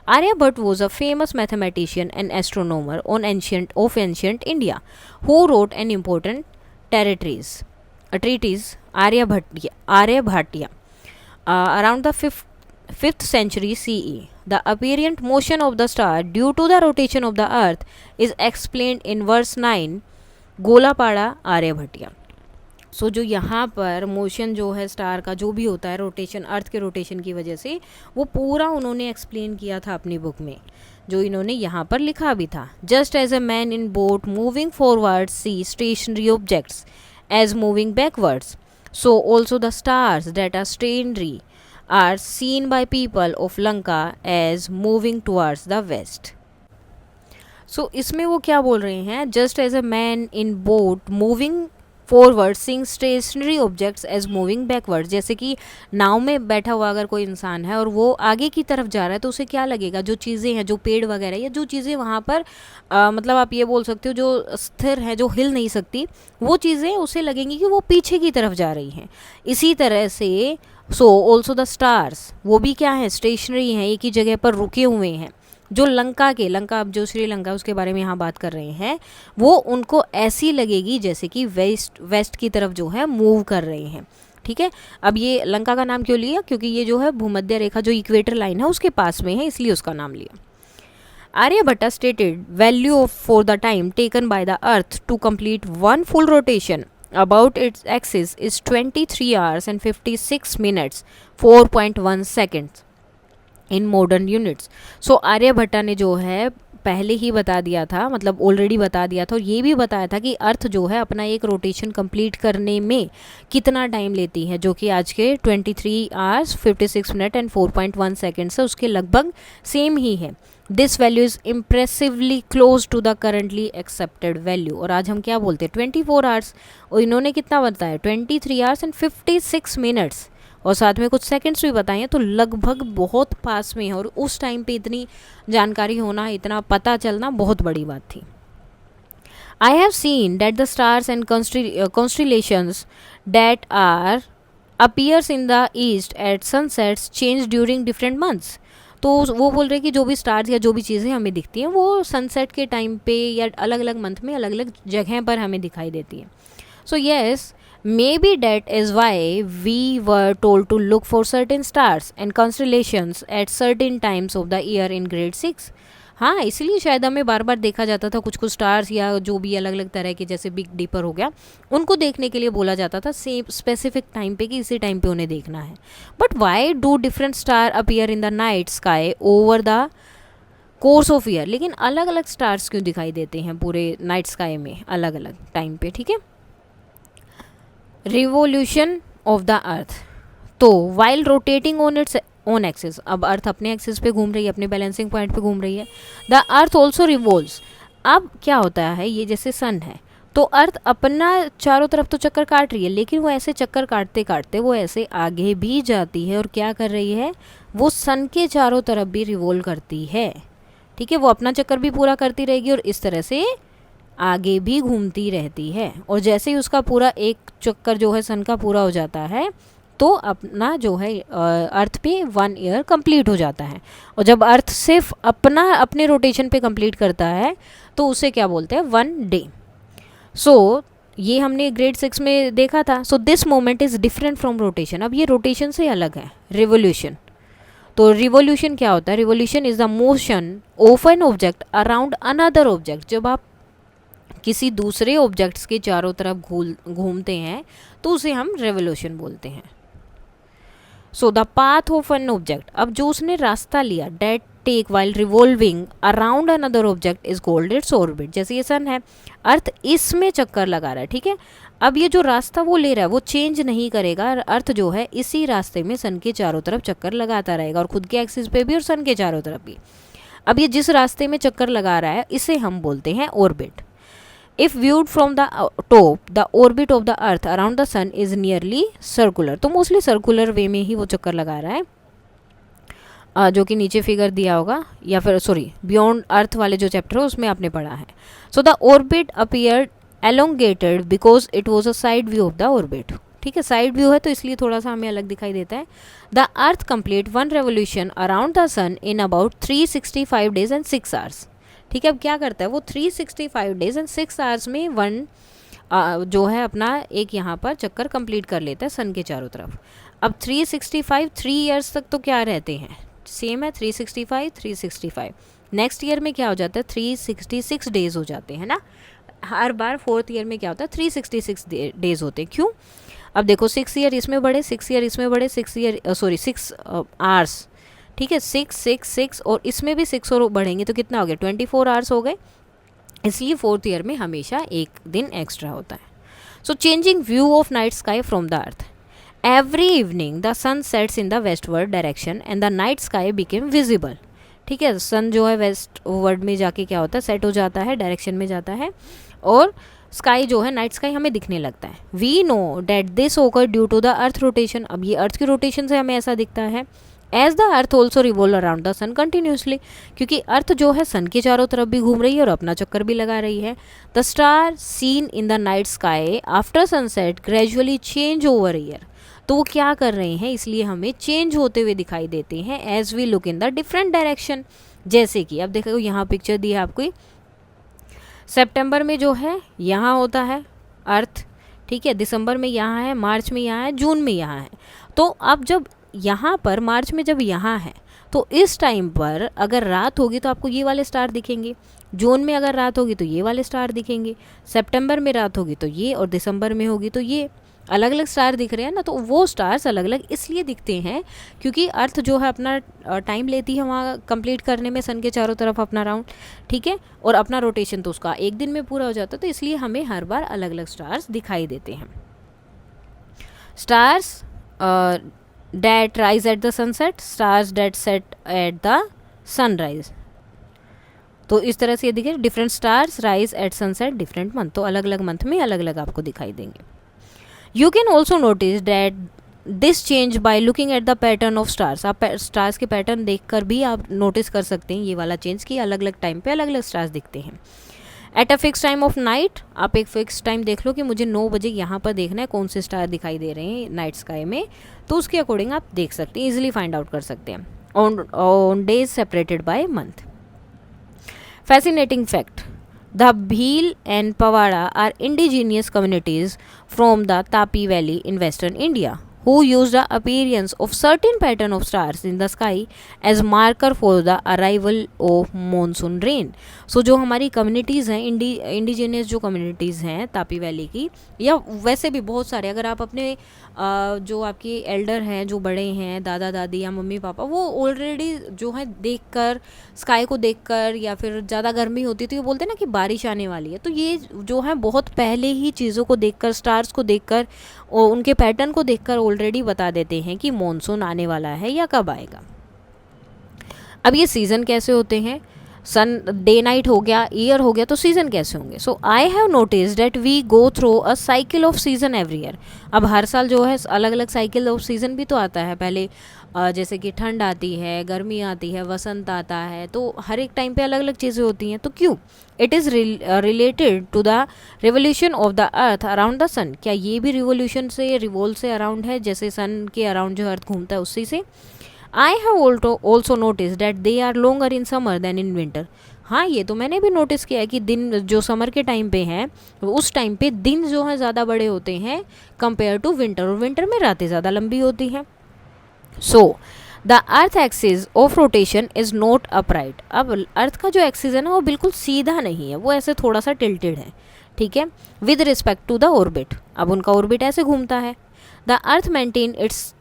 Aryabhata was a famous mathematician and astronomer on ancient India who wrote an important treatise Aryabhatiya around the 5th century CE. The apparent motion of the star due to the rotation of the earth is explained in verse 9 Golapada Aryabhatiya. So जो यहाँ पर मोशन जो है स्टार का जो भी होता है रोटेशन, अर्थ के रोटेशन की वजह से, वो पूरा उन्होंने एक्सप्लेन किया था अपनी बुक में, जो इन्होंने यहाँ पर लिखा भी था। Just as a man in boat moving forward see stationary objects as moving backwards, so also the stars that are stationary are seen by people of Lanka as moving towards the west. So इसमें वो क्या बोल रहे हैं, just as a man in boat moving forward seeing stationary objects as moving backwards, जैसे कि नाव में बैठा हुआ अगर कोई इंसान है और वो आगे की तरफ जा रहा है तो उसे क्या लगेगा, जो चीज़ें हैं, जो पेड़ वगैरह या जो चीज़ें वहाँ पर मतलब आप ये बोल सकते हो जो स्थिर है, जो हिल नहीं सकती, वो चीज़ें उसे लगेंगी कि वो पीछे की तरफ जा रही हैं। इसी तरह से सो ऑल्सो द स्टार्स, वो भी क्या हैं, स्टेशनरी हैं, एक ही जगह पर रुके हुए हैं। जो लंका अब जो श्रीलंका उसके बारे में यहाँ बात कर रहे हैं, वो उनको ऐसी लगेगी जैसे कि वेस्ट की तरफ जो है मूव कर रहे हैं। ठीक है, अब ये लंका का नाम क्यों लिया, क्योंकि ये जो है भूमध्य रेखा जो इक्वेटर लाइन है उसके पास में है, इसलिए उसका नाम लिया। Aryabhata stated value of for the time taken by the earth to complete one full rotation about its axis is 23 hours and 56 minutes 4.1 seconds in modern units. So Aryabhata ने जो है पहले ही बता दिया था, मतलब ऑलरेडी बता दिया था, और ये भी बताया था कि अर्थ जो है अपना एक रोटेशन कंप्लीट करने में कितना टाइम लेती है, जो कि आज के 23 आवर्स 56 मिनट एंड 4.1 सेकेंड्स है, उसके लगभग सेम ही है। This value is impressively close to the currently accepted value. और आज हम क्या बोलते हैं 24 आवर्स, और इन्होंने कितना बताया 23 आवर्स एंड 56 मिनट्स, और साथ में कुछ सेकंड्स भी बताए हैं, तो लगभग बहुत पास में है। और उस टाइम पे इतनी जानकारी होना, इतना पता चलना बहुत बड़ी बात थी। I have seen that the stars and constellations that are appears in the east at sunsets change during different months. तो वो बोल रहे कि जो भी स्टार्स या जो भी चीज़ें हमें दिखती हैं वो सनसेट के टाइम पे या अलग अलग मंथ में अलग अलग जगह पर हमें दिखाई देती हैं। So yes, maybe that is why we were told to look for certain stars and constellations at certain times of the year in grade 6. हाँ, इसलिए शायद हमें बार बार देखा जाता था कुछ स्टार्स या जो भी अलग अलग तरह के, जैसे बिग डीपर हो गया, उनको देखने के लिए बोला जाता था सेम स्पेसिफिक टाइम पे कि इसी टाइम पे उन्हें देखना है। But why do different star appear in the night sky over the course of year, लेकिन अलग अलग स्टार्स क्यों दिखाई देते हैं पूरे नाइट स्काई में अलग अलग टाइम पे। ठीक है, रिवोल्यूशन ऑफ द अर्थ। तो while rotating on its own axis, अब अर्थ अपने एक्सिस पे घूम रही है, अपने बैलेंसिंग पॉइंट पे घूम रही है। The earth also revolves. अब क्या होता है, ये जैसे सन है तो अर्थ अपना चारों तरफ तो चक्कर काट रही है, लेकिन वो ऐसे चक्कर काटते काटते वो ऐसे आगे भी जाती है और क्या कर रही है, वो सन के चारों तरफ भी रिवोल्व करती है। ठीक है, वो अपना चक्कर भी पूरा करती रहेगी और इस तरह से आगे भी घूमती रहती है। और जैसे ही उसका पूरा एक चक्कर जो है सन का पूरा हो जाता है तो अपना जो है अर्थ पे 1 ईयर कंप्लीट हो जाता है। और जब अर्थ सिर्फ अपने रोटेशन पे कंप्लीट करता है तो उसे क्या बोलते हैं, 1 डे। सो ये हमने ग्रेड 6 में देखा था। So this moment is different from rotation. अब ये रोटेशन से अलग है, रिवोल्यूशन। तो रिवोल्यूशन क्या होता है, revolution is the motion of an object around another object. जब आप किसी दूसरे ऑब्जेक्ट्स के चारों तरफ घूमते हैं तो उसे हम रिवोल्यूशन बोलते हैं। So the path of an object, अब जो उसने रास्ता लिया, that take while revolving around another object is called its orbit. जैसे ये सन है, अर्थ इसमें चक्कर लगा रहा है। ठीक है, अब ये जो रास्ता वो ले रहा है वो चेंज नहीं करेगा, अर्थ जो है इसी रास्ते में सन के चारों तरफ चक्कर लगाता रहेगा, और खुद के एक्सिस पे भी और सन के चारों तरफ भी। अब ये जिस रास्ते में चक्कर लगा रहा है इसे हम बोलते हैं orbit. If viewed from the top, the orbit of the earth around the sun is nearly circular. तो मोस्टली सर्कुलर वे में ही वो चक्कर लगा रहा है, जो कि नीचे फिगर दिया होगा, या फिर सॉरी बियॉन्ड अर्थ वाले जो चैप्टर है उसमें आपने पढ़ा है। So the orbit appeared elongated because it was a side view of the orbit. ठीक है, साइड व्यू है तो इसलिए थोड़ा सा हमें अलग दिखाई देता है। The earth complete 1 revolution around the sun in about 365 days and 6 hours. ठीक है, अब क्या करता है वो 365 डेज एंड 6 आवर्स में 1 जो है अपना एक यहाँ पर चक्कर कंप्लीट कर लेता है सन के चारों तरफ। अब 365 3 ईयर्स तक तो क्या रहते हैं, सेम है 365 365। नेक्स्ट ईयर में क्या हो जाता है 366 डेज हो जाते हैं ना, हर बार 4th ईयर में क्या होता है 366 डेज होते हैं। क्यों, अब देखो 6 ईयर इसमें बढ़े, 6 ईयर इसमें बढ़े, 6 आवर्स, ठीक है, 6 6 6 और इसमें भी 6 और बढ़ेंगे तो कितना हो गया 24 आवर्स हो गए, इसलिए 4th ईयर में हमेशा एक दिन एक्स्ट्रा होता है। So changing view of night sky from the earth, every evening the sun sets in the westward direction and the night sky became visible. ठीक है, सन जो है वेस्ट वर्ड में जाके क्या होता है सेट हो जाता है, डायरेक्शन में जाता है और स्काई जो है नाइट स्काई हमें दिखने लगता है। We know that this occur due to the earth rotation, अब ये अर्थ की रोटेशन से हमें ऐसा दिखता है। As the earth also revolve around the sun continuously, क्योंकि अर्थ जो है सन के चारों तरफ भी घूम रही है और अपना चक्कर भी लगा रही है। The star seen in the night sky after sunset gradually change over year, तो वो क्या कर रहे हैं इसलिए हमें चेंज होते हुए दिखाई देते हैं as we look in the different direction. जैसे कि अब देखो यहाँ पिक्चर दी है आपको, सितंबर में जो है यहाँ होता है अर्थ, ठीक है, दिसंबर में यहाँ है, मार्च में यहाँ है, जून में यहाँ है। तो अब जब यहाँ पर मार्च में जब यहाँ है तो इस टाइम पर अगर रात होगी तो आपको ये वाले स्टार दिखेंगे, जून में अगर रात होगी तो ये वाले स्टार दिखेंगे, सितंबर में रात होगी तो ये, और दिसंबर में होगी तो ये, अलग अलग स्टार दिख रहे हैं ना। तो वो स्टार्स अलग अलग इसलिए दिखते हैं क्योंकि अर्थ जो है अपना टाइम लेती है वहाँ कंप्लीट करने में सन के चारों तरफ अपना राउंड, ठीक है, और अपना रोटेशन तो उसका एक दिन में पूरा हो जाता है, तो इसलिए हमें हर बार अलग अलग स्टार्स दिखाई देते हैं। Stars that rise at the sunset, stars that set at the sunrise, तो इस तरह से ये दिखे different stars rise at sunset different month, तो अलग अलग मंथ में अलग अलग आपको दिखाई देंगे। You can also notice that this change by looking at the pattern of stars, आप स्टार्स के पैटर्न देखकर भी आप नोटिस कर सकते हैं ये वाला चेंज कि अलग अलग टाइम पे अलग अलग स्टार्स दिखते हैं। At a fix time of night, आप एक फिक्स टाइम देख लो कि मुझे 9 बजे यहाँ पर देखना है कौन से स्टार दिखाई दे रहे हैं नाइट स्काई में, तो उसके अकॉर्डिंग आप देख सकते हैं, ईजिली फाइंड आउट कर सकते हैं on days separated by month. Fascinating fact, the Bhil and Pawara are indigenous communities from the Tapi Valley in western India who use the appearance of certain pattern of stars in the sky as marker for the arrival of monsoon rain. So जो हमारी कम्युनिटीज़ हैं इंडिजिनियस जो कम्युनिटीज़ हैं तापी वैली की, या वैसे भी बहुत सारे, अगर आप अपने जो आपके एल्डर हैं जो बड़े हैं दादा दादी या मम्मी पापा, वो ऑलरेडी जो है देखकर स्काई को देखकर, या फिर ज़्यादा गर्मी होती है तो ये बोलते हैं ना कि बारिश आने वाली है, तो ये जो है बहुत पहले ही चीज़ों को देखकर, स्टार्स को देखकर और उनके पैटर्न को देखकर ऑलरेडी बता देते हैं कि मॉनसून आने वाला है या कब आएगा। अब ये सीज़न कैसे होते हैं, सन डे नाइट हो गया, ईयर हो गया, तो सीज़न कैसे होंगे। So I have notice that we go through a cycle of season every year. अब हर साल जो है अलग अलग साइकिल ऑफ सीज़न भी तो आता है, पहले जैसे कि ठंड आती है, गर्मी आती है, वसंत आता है, तो हर एक टाइम पे अलग अलग चीज़ें होती हैं। तो क्यों, it is related to the revolution of the earth around the sun, क्या ये भी रिवोल्यूशन से, रिवोल्व से अराउंड है, जैसे सन के अराउंड जो अर्थ घूमता है उसी से। I have also notice that they are longer in summer than in winter. हाँ, ये तो मैंने भी नोटिस किया है कि दिन जो समर के टाइम पे हैं उस टाइम पे दिन जो है ज़्यादा बड़े होते हैं कंपेयर टू विंटर, और विंटर में रातें ज़्यादा लंबी होती हैं। So the earth axis of rotation is not upright. अब अर्थ का जो एक्सिस है ना वो बिल्कुल सीधा नहीं है, वो ऐसे थोड़ा सा टिल्टेड है, ठीक है, with respect to the orbit. अब उनका ऑर्बिट ऐसे घूमता है। The earth maintain its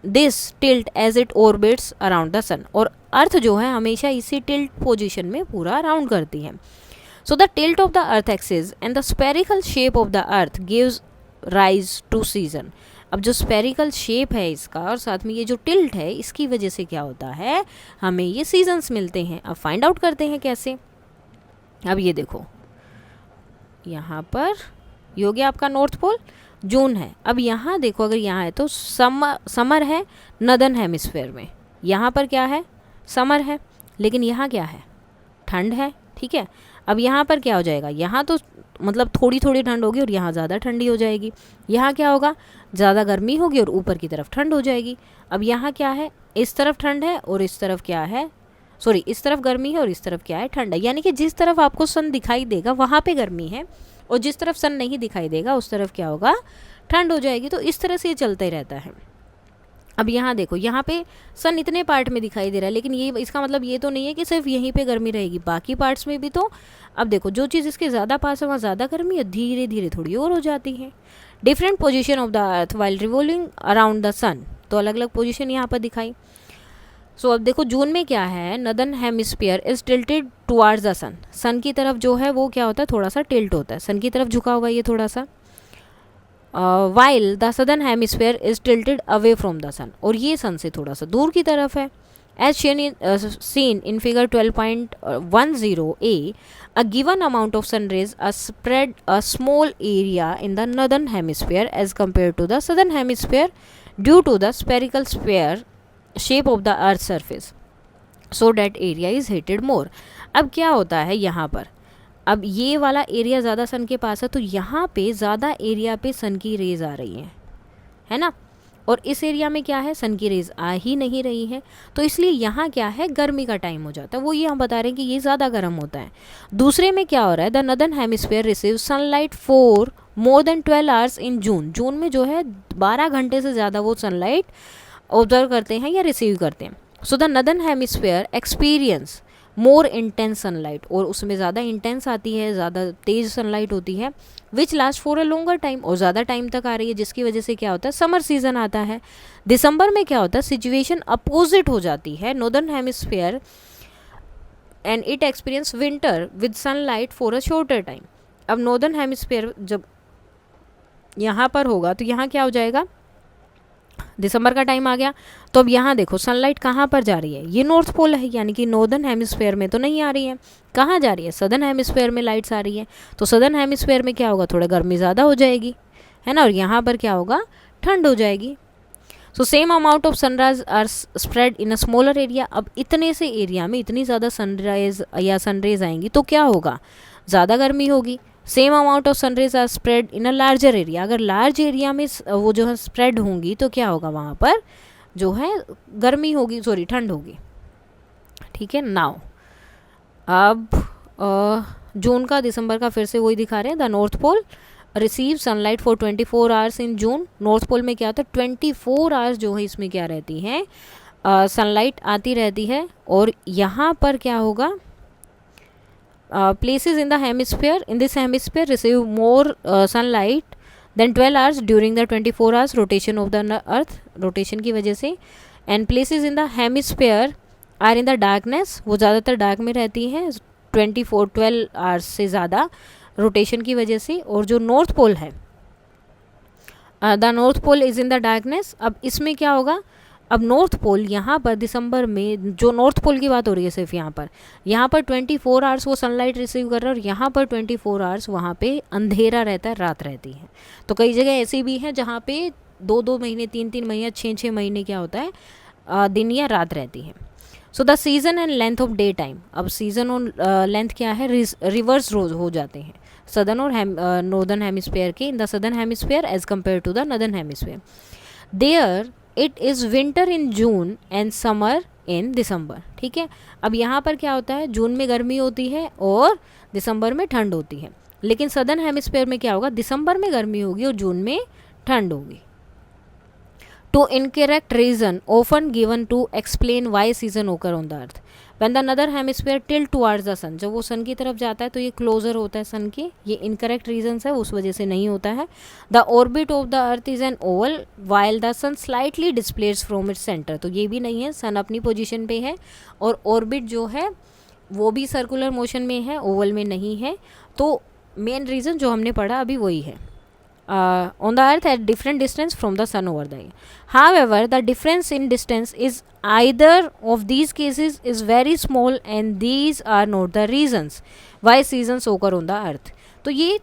this tilt as it orbits around the sun, और अर्थ जो है हमेशा इसी टिल्ट पोजीशन में पूरा अराउंड करती है। So the tilt of the earth axis and the spherical shape of the earth gives rise to season. अब जो स्पेरिकल शेप है इसका और साथ में ये जो टिल्ट है, इसकी वजह से क्या होता है, हमें ये सीजन्स मिलते हैं। अब फाइंड आउट करते हैं कैसे। अब ये देखो, यहाँ पर ये हो गया आपका नॉर्थ पोल, जून है। अब यहाँ देखो, अगर यहाँ है तो समर है नदर्न हेमिस्फेयर में, यहाँ पर क्या है, समर है, लेकिन यहाँ क्या है, ठंड है, ठीक है। अब यहाँ पर क्या हो जाएगा, यहाँ तो मतलब थोड़ी थोड़ी ठंड होगी और यहाँ ज़्यादा ठंडी हो जाएगी। यहाँ क्या होगा, ज़्यादा गर्मी होगी और ऊपर की तरफ ठंड हो जाएगी। अब यहाँ क्या है, इस तरफ ठंड है और इस तरफ क्या है, सॉरी इस तरफ गर्मी है और इस तरफ क्या है, ठंड है। यानी कि जिस तरफ आपको सन दिखाई देगा वहाँ पे गर्मी है और जिस तरफ सन नहीं दिखाई देगा उस तरफ क्या होगा, ठंड हो जाएगी। तो इस तरह से ये चलता ही रहता है। अब यहाँ देखो, यहाँ पे सन इतने पार्ट में दिखाई दे रहा है, लेकिन ये इसका मतलब ये तो नहीं है कि सिर्फ यहीं पे गर्मी रहेगी, बाकी पार्ट्स में भी। तो अब देखो, जो चीज़ इसके ज़्यादा पास है वहाँ ज़्यादा गर्मी है, धीरे धीरे थोड़ी और हो जाती है। Different position of the earth while revolving around the sun, तो अलग अलग पोजीशन यहाँ पर दिखाई। सो अब देखो, जून में क्या है, northern hemisphere is tilted towards the sun, sun की तरफ जो है वो क्या होता है, थोड़ा सा टिल्ट होता है, सन की तरफ झुका हुआ ये थोड़ा सा। While the southern hemisphere is tilted away from the sun, और ये सन से थोड़ा सा दूर की तरफ है। As seen in figure 12.10a, a given amount of sun rays are spread a small area in the northern hemisphere as compared to the southern hemisphere due to the spherical sphere shape of the earth's surface, so that area is heated more. अब क्या होता है यहाँ पर, अब ये वाला एरिया ज़्यादा सन के पास है, तो यहाँ पे ज़्यादा एरिया पे सन की रेज आ रही है ना, और इस एरिया में क्या है, सन की रेज आ ही नहीं रही है, तो इसलिए यहाँ क्या है, गर्मी का टाइम हो जाता है। वो ये हम बता रहे हैं कि ये ज़्यादा गर्म होता है। दूसरे में क्या हो रहा है, the northern hemisphere receive sunlight for more than 12 hours in June, जून में जो है 12 घंटे से ज़्यादा वो सनलाइट ऑब्जर्व करते हैं या रिसीव करते हैं। So the northern hemisphere experience more intense sunlight, और उसमें ज़्यादा इंटेंस आती है, ज़्यादा तेज़ सनलाइट होती है, which last for a longer time, और ज़्यादा टाइम तक आ रही है, जिसकी वजह से क्या होता है, समर सीजन आता है। दिसंबर में क्या होता है, सिचुएशन अपोजिट हो जाती है, northern hemisphere and it experience winter with sunlight for a shorter time. अब नॉर्दर्न हेमिस्फीयर जब यहाँ पर होगा तो यहाँ क्या हो जाएगा, दिसंबर का टाइम आ गया, तो अब यहाँ देखो सनलाइट कहाँ पर जा रही है, ये नॉर्थ पोल है, यानी कि नॉर्दर्न हेमिस्फीयर में तो नहीं आ रही है, कहाँ जा रही है, सदर्न हेमिस्फीयर में लाइट्स आ रही है। तो सदर्न हेमिस्फीयर में क्या होगा, थोड़ा गर्मी ज़्यादा हो जाएगी, है ना, और यहाँ पर क्या होगा, ठंड हो जाएगी। So same amount of sunrays are spread in a smaller area. अब इतने से एरिया में इतनी ज़्यादा सनराइज या सनरेज आएंगी तो क्या होगा, ज़्यादा गर्मी होगी। Same amount of sunrays are spread in a larger area, अगर लार्ज एरिया में वो जो है स्प्रेड होंगी तो क्या होगा, वहाँ पर जो है गर्मी होगी, सॉरी ठंड होगी। ठीक है, नाउ अब जून का दिसंबर का फिर से वही दिखा रहे हैं। The north pole receive sunlight for 24 hours in June. North pole में क्या होता है, 24 आवर्स जो है इसमें क्या रहती है, सनलाइट आती रहती है। और यहाँ पर क्या होगा, places in the hemisphere, in this hemisphere receive more sunlight than 12 hours during the 24 hours rotation of the earth, rotation की वजह से। and places in the hemisphere are in the darkness, वो ज़्यादातर डार्क में रहती हैं 12 आवर्स से ज़्यादा रोटेशन की वजह से। और जो नॉर्थ पोल है, the north pole is in the darkness. अब इसमें क्या होगा, अब नॉर्थ पोल यहाँ पर दिसंबर में, जो नॉर्थ पोल की बात हो रही है सिर्फ यहाँ पर 24 आवर्स वो सनलाइट रिसीव कर रहा है, और यहाँ पर 24 आवर्स वहाँ पे अंधेरा रहता है, रात रहती है। तो कई जगह ऐसी भी हैं जहाँ पे 2-2 महीने, 3-3 महीने, 6-6 महीने क्या होता है, दिन या रात रहती है। So the season and length of day time, अब सीजन और लेंथ क्या है, रिवर्स रोज हो जाते हैं सदर्न और नॉर्दर्न हेमिस्फीयर के, in the southern hemisphere as compare to the northern hemisphere. There it is winter in June and summer in December. ठीक है, अब यहाँ पर क्या होता है, जून में गर्मी होती है और दिसंबर में ठंड होती है। लेकिन सदर्न हेमिस्फीयर में क्या होगा, दिसंबर में गर्मी होगी और जून में ठंड होगी। Two incorrect reason often given to explain why season occur on the earth. When the northern hemisphere tilt towards the sun, जब वो सन की तरफ जाता है तो ये क्लोजर होता है सन के, ये इनकरेक्ट रीजन्स है, उस वजह से नहीं होता है। The orbit of the earth is an oval while the sun slightly displace from its centre, तो ये भी नहीं है, सन अपनी पोजीशन पे है और ऑर्बिट जो है वो भी सर्कुलर मोशन में है, ओवल में नहीं है। तो मेन रीज़न जो हमने पढ़ा अभी वही है। On the earth at different distance from the sun over the year. However, the difference in distance is either of these cases is very small and these are not the reasons why seasons occur on the earth. तो ये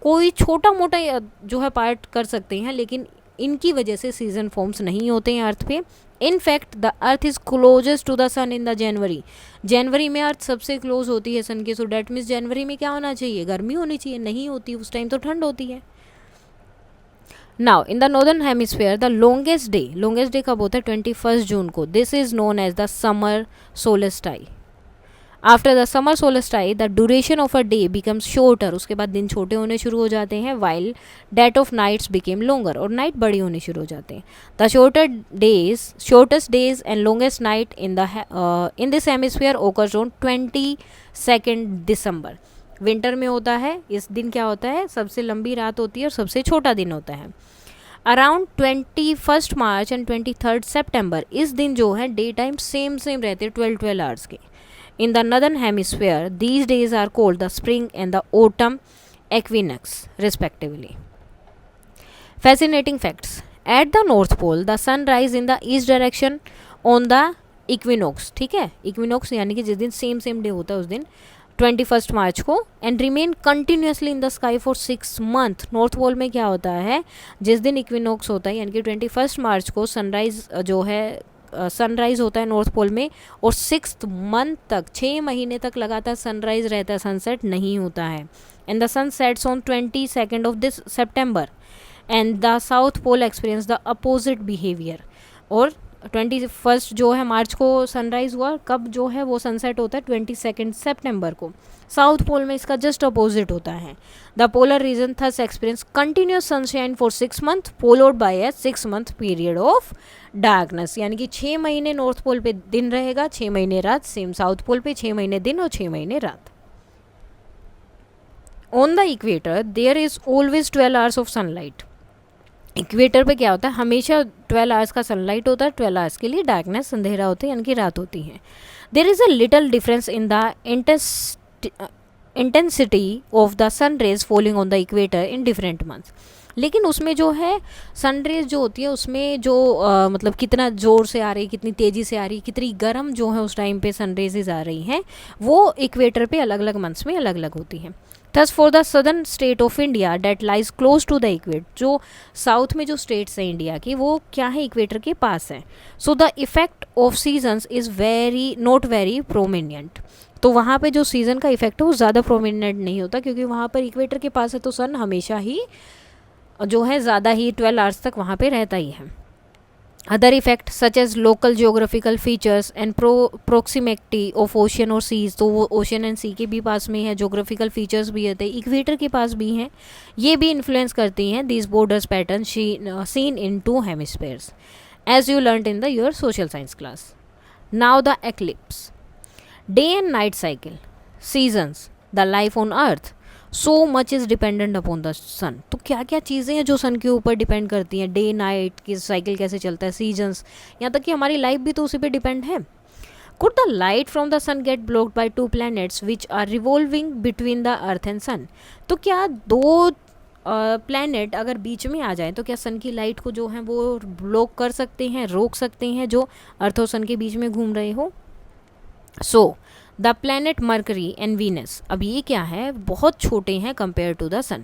कोई छोटा मोटा जो है पार्ट कर सकते हैं, लेकिन इनकी वजह से सीजन फॉर्म्स नहीं होते हैं अर्थ पे। In fact the earth is closest to the sun in the January में अर्थ सबसे क्लोज होती है सन के। सो डैट मीन्स जनवरी में क्या होना चाहिए, गर्मी होनी चाहिए, नहीं होती, उस टाइम तो ठंड होती है। Now in the northern hemisphere the longest day कब होता है, 21 जून को। This is known as the summer solstice. After the summer solstice the duration of a day becomes shorter, उसके बाद दिन छोटे होने शुरू हो जाते हैं। While that of nights became longer, और नाइट बड़ी होने शुरू हो जाते हैं। The shortest days and longest night in this hemisphere occurs on 22 December. Winter में होता है, इस दिन क्या होता है, सबसे लंबी रात होती है और सबसे छोटा दिन होता है। अराउंड 21 मार्च एंड 23 सितंबर, इस दिन जो है डे टाइम सेम रहते हैं 12 आवर्स के। In the northern hemisphere, these days are called the spring and the autumn equinox, respectively. Fascinating facts. At the North Pole, the sun rises in the east direction on the equinox. ठीक है, equinox यानी कि जिस दिन सेम डे होता है उस दिन 21 मार्च को, and remain continuously in the sky for 6 month. North pole में क्या होता है, जिस दिन इक्विनॉक्स होता है यानी कि 21 मार्च को सनराइज जो है सनराइज होता है नॉर्थ पोल में, और 6 मंथ तक 6 महीने तक लगातार सनराइज रहता है, सनसेट नहीं होता है। And the sun sets on 22 of this September and the south pole experience the opposite behaviour. और 21 जो है मार्च को सनराइज हुआ, कब जो है वो सनसेट होता है 22 सितंबर को। साउथ पोल में इसका जस्ट अपोजिट होता है। The polar region thus experience continuous sunshine for 6 month followed by a 6 month period of darkness, यानी कि 6 महीने नॉर्थ पोल पे दिन रहेगा, 6 महीने रात। सेम साउथ पोल पे 6 महीने दिन और 6 महीने रात। On the equator there is always 12 hours of sunlight. Equator पे क्या होता है, हमेशा 12 आवर्स का सनलाइट होता है, 12 आवर्स के लिए डार्कनेस अंधेरा होता है यानी कि रात होती है। There is a little difference in the intensity of the sun rays falling on the equator in different months. लेकिन उसमें जो है सन रेज जो होती है उसमें जो मतलब कितना ज़ोर से आ रही है, कितनी तेज़ी से आ रही है, कितनी गर्म जो है उस टाइम पे सन रेजेज आ रही हैं, वो इक्वेटर पे अलग अलग मंथ्स में अलग अलग होती हैं। Thus for the southern state of India that lies close to the equator, जो साउथ में जो स्टेट्स हैं इंडिया की वो क्या है, इक्वेटर के पास है। So the effect of seasons is not very prominent. तो वहाँ पे जो सीज़न का इफेक्ट है वो ज़्यादा प्रोमिनेंट नहीं होता, क्योंकि वहाँ पर इक्वेटर के पास है तो सन हमेशा ही जो है ज़्यादा ही 12 आवर्स तक वहाँ पे रहता ही है। Other effect such as local geographical features and proximity of ocean और सीज, तो वो ओशियन एंड सी के भी पास में है, जोग्राफिकल फीचर्स भी होते हैं, इक्वेटर के पास भी हैं, ये भी इन्फ्लुएंस करती हैं these borders pattern seen in 2 hemispheres as you learned in the your social science class. Now the eclipse, day and night cycle, seasons, the life on earth, so much is dependent upon the sun. तो क्या क्या चीज़ें हैं जो सन के ऊपर डिपेंड करती हैं, डे नाइट की साइकिल कैसे चलता है, सीजन्स, यहाँ तक कि हमारी लाइफ भी तो उसी पे डिपेंड है। Could the light from the sun get blocked by 2 planets which are revolving between the earth and sun. तो क्या 2 प्लैनेट अगर बीच में आ जाए तो क्या सन की लाइट को जो है वो ब्लॉक कर सकते हैं, रोक सकते हैं, जो अर्थ और सन के बीच में घूम रहे हो। So the planet mercury and Venus, अब ये क्या है, बहुत छोटे हैं कंपेयर टू द सन,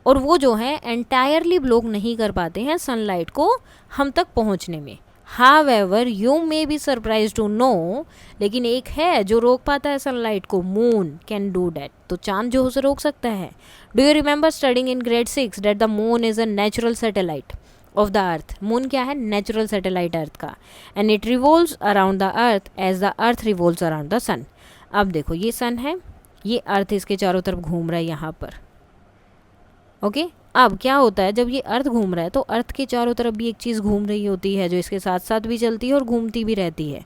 और वो जो है एंटायरली ब्लॉक नहीं कर पाते हैं सनलाइट को हम तक पहुंचने में। However you may be surprise to know, लेकिन एक है जो रोक पाता है सनलाइट को, मून कैन डू डैट। तो चांद जो उसे रोक सकता है। Do you remember studying in grade 6 that the moon is a natural satellite of the earth. Moon क्या है, नेचुरल सैटेलाइट अर्थ का, and it revolves around the earth as the earth revolves around the sun. अब देखो ये सन है, ये अर्थ इसके चारों तरफ घूम रहा है यहाँ पर, ओके। अब क्या होता है, जब ये अर्थ घूम रहा है तो अर्थ के चारों तरफ भी एक चीज़ घूम रही होती है जो इसके साथ साथ भी चलती है और घूमती भी रहती है।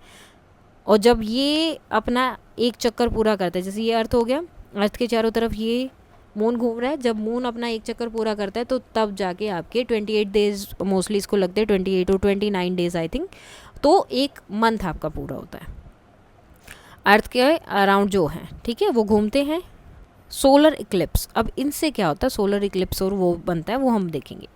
और जब ये अपना एक चक्कर पूरा करता है, जैसे ये अर्थ हो गया, अर्थ के चारों तरफ ये मून घूम रहा है, जब मून अपना एक चक्कर पूरा करता है तो तब जाके आपके 28 डेज मोस्टली इसको लगते हैं, 28 और 29 डेज आई थिंक, तो एक मंथ आपका पूरा होता है अर्थ के अराउंड जो है, ठीक है, वो घूमते हैं। सोलर इक्लिप्स, अब इनसे क्या होता है, सोलर इक्लिप्स और वो बनता है वो हम देखेंगे।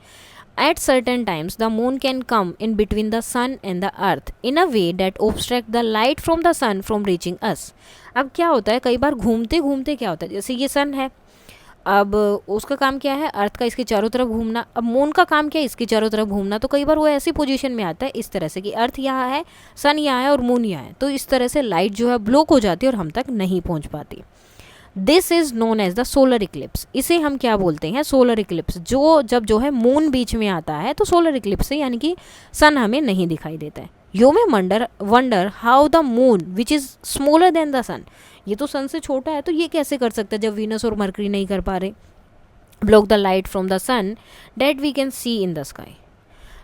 At certain times the moon can come in between the sun and the earth in a way that obstruct the light from the sun from reaching us. अब क्या होता है, कई बार घूमते घूमते क्या होता है, जैसे ये सन है, अब उसका काम क्या है, अर्थ का इसके चारों तरफ घूमना। अब मून का काम क्या है, इसके चारों तरफ घूमना। तो कई बार वो ऐसी पोजीशन में आता है इस तरह से कि अर्थ यहाँ है, सन यहाँ है और मून यहाँ है, तो इस तरह से लाइट जो है ब्लॉक हो जाती है और हम तक नहीं पहुँच पाती। This is known as the solar eclipse. इसे हम क्या बोलते हैं, सोलर इक्लिप्स। जब जो है मून बीच में आता है तो सोलर इक्लिप्स है, यानी कि सन हमें नहीं दिखाई देता है। You may wonder how the moon which is smaller than the sun, ये तो सन से छोटा है तो ये कैसे कर सकता है जब वीनस और मरकरी नहीं कर पा रहे, block the light from the sun that we can see in the sky.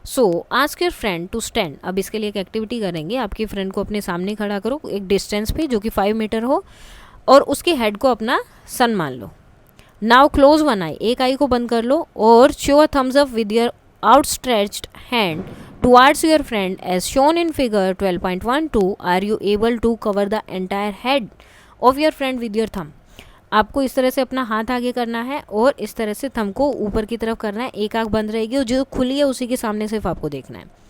So ask your friend to stand. अब इसके लिए एक एक्टिविटी करेंगे, आपकी फ्रेंड को अपने सामने खड़ा करो एक डिस्टेंस पे जो कि 5 मीटर हो, और उसके हेड को अपना सन मान लो। नाउ क्लोज वन आई, एक आई को बंद कर लो, और show a thumbs up with your outstretched hand towards your friend as shown in figure 12.12। Are you able to cover the entire head of your friend with your thumb. आपको इस तरह से अपना हाथ आगे करना है और इस तरह से थम को ऊपर की तरफ करना है, एक आंख बंद रहेगी और जो खुली है उसी के सामने सिर्फ आपको देखना है।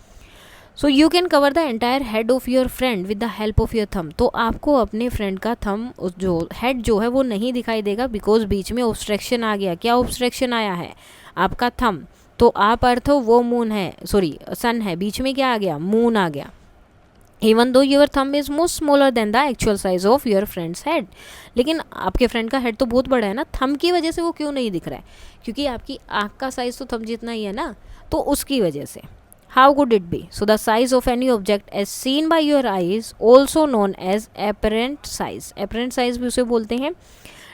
So you can cover the entire head of your friend with the help of your थम। तो आपको अपने फ्रेंड का थम, जो हेड जो है वो नहीं दिखाई देगा, बिकॉज बीच में ऑब्स्ट्रक्शन आ गया। क्या ऑब्स्ट्रक्शन आया है, आपका थम। तो आप अर्थ हो, वो मून है, सॉरी सन है, बीच में क्या आ गया, मून आ गया। इवन दो योर थम is most smaller than the actual size of your friends head. लेकिन आपके फ्रेंड का हेड तो बहुत बड़ा है ना, थम की वजह से वो क्यों नहीं दिख रहा है, क्योंकि आपकी आँख का साइज तो थम जितना ही है ना, तो उसकी वजह से। How could it be? So the size of any object as seen by your eyes, also known as apparent size. Apparent size भी उसे बोलते हैं।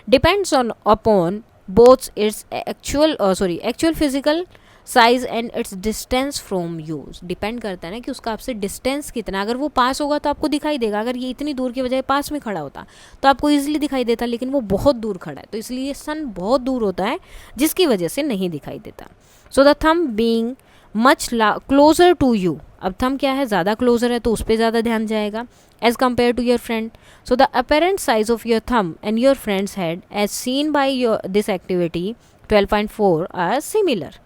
Depends upon both its actual physical size and its distance from you. Depend करता है ना कि उसका आपसे distance कितना। अगर वो पास होगा तो आपको दिखाई देगा, अगर ये इतनी दूर के बजाय पास में खड़ा होता तो आपको ईजिली दिखाई देता, लेकिन वो बहुत दूर खड़ा है, तो इसलिए सन बहुत दूर होता है जिसकी वजह से नहीं दिखाई देता। So the thumb being much closer to you. अब थम क्या है, ज़्यादा क्लोजर है तो उस पर ज़्यादा ध्यान जाएगा as compare to your friend. So the apparent size of your thumb and your friends head as seen by your this activity 12.4 are similar.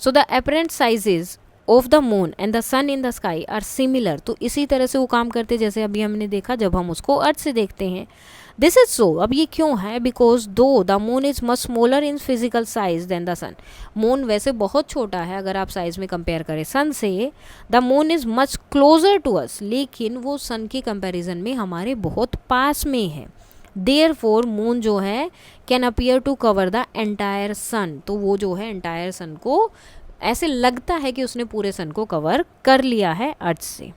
So the apparent sizes of the moon and the sun in the sky are similar. तो इसी तरह से वो काम करते जैसे अभी हमने देखा जब हम उसको अर्थ से देखते हैं। दिस इज सो, अब ये क्यों है, because though the moon is much smaller in physical size than the sun. Moon वैसे बहुत छोटा है अगर आप साइज में कंपेयर करें सन से, the moon is much closer to us, लेकिन वो सन के कंपैरिजन में हमारे बहुत पास में है। देयर फोर मून जो है can appear to cover the entire sun. तो वो जो है एंटायर सन को ऐसे लगता है कि उसने पूरे सन को कवर कर लिया है अर्थ से।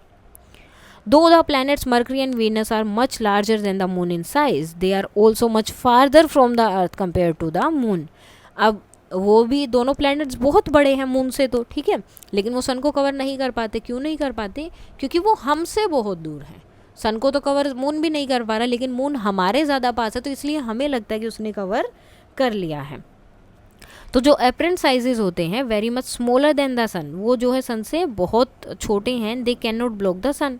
Though the planets Mercury and Venus are much larger than the moon in size, they are also much farther from the earth compared to the moon. अब वो भी दोनों प्लैनेट्स बहुत बड़े हैं मून से तो ठीक है, लेकिन वो सन को कवर नहीं कर पाते। क्यों नहीं कर पाते, क्योंकि वो हमसे बहुत दूर है। सन को तो कवर मून भी नहीं कर पा रहा, लेकिन मून हमारे ज़्यादा पास है तो इसलिए हमें लगता है कि उसने कवर कर लिया है। तो जो अपरेंट साइजेस होते हैं very much smaller than the sun, वो जो है सन से बहुत छोटे हैं। They can not block the sun.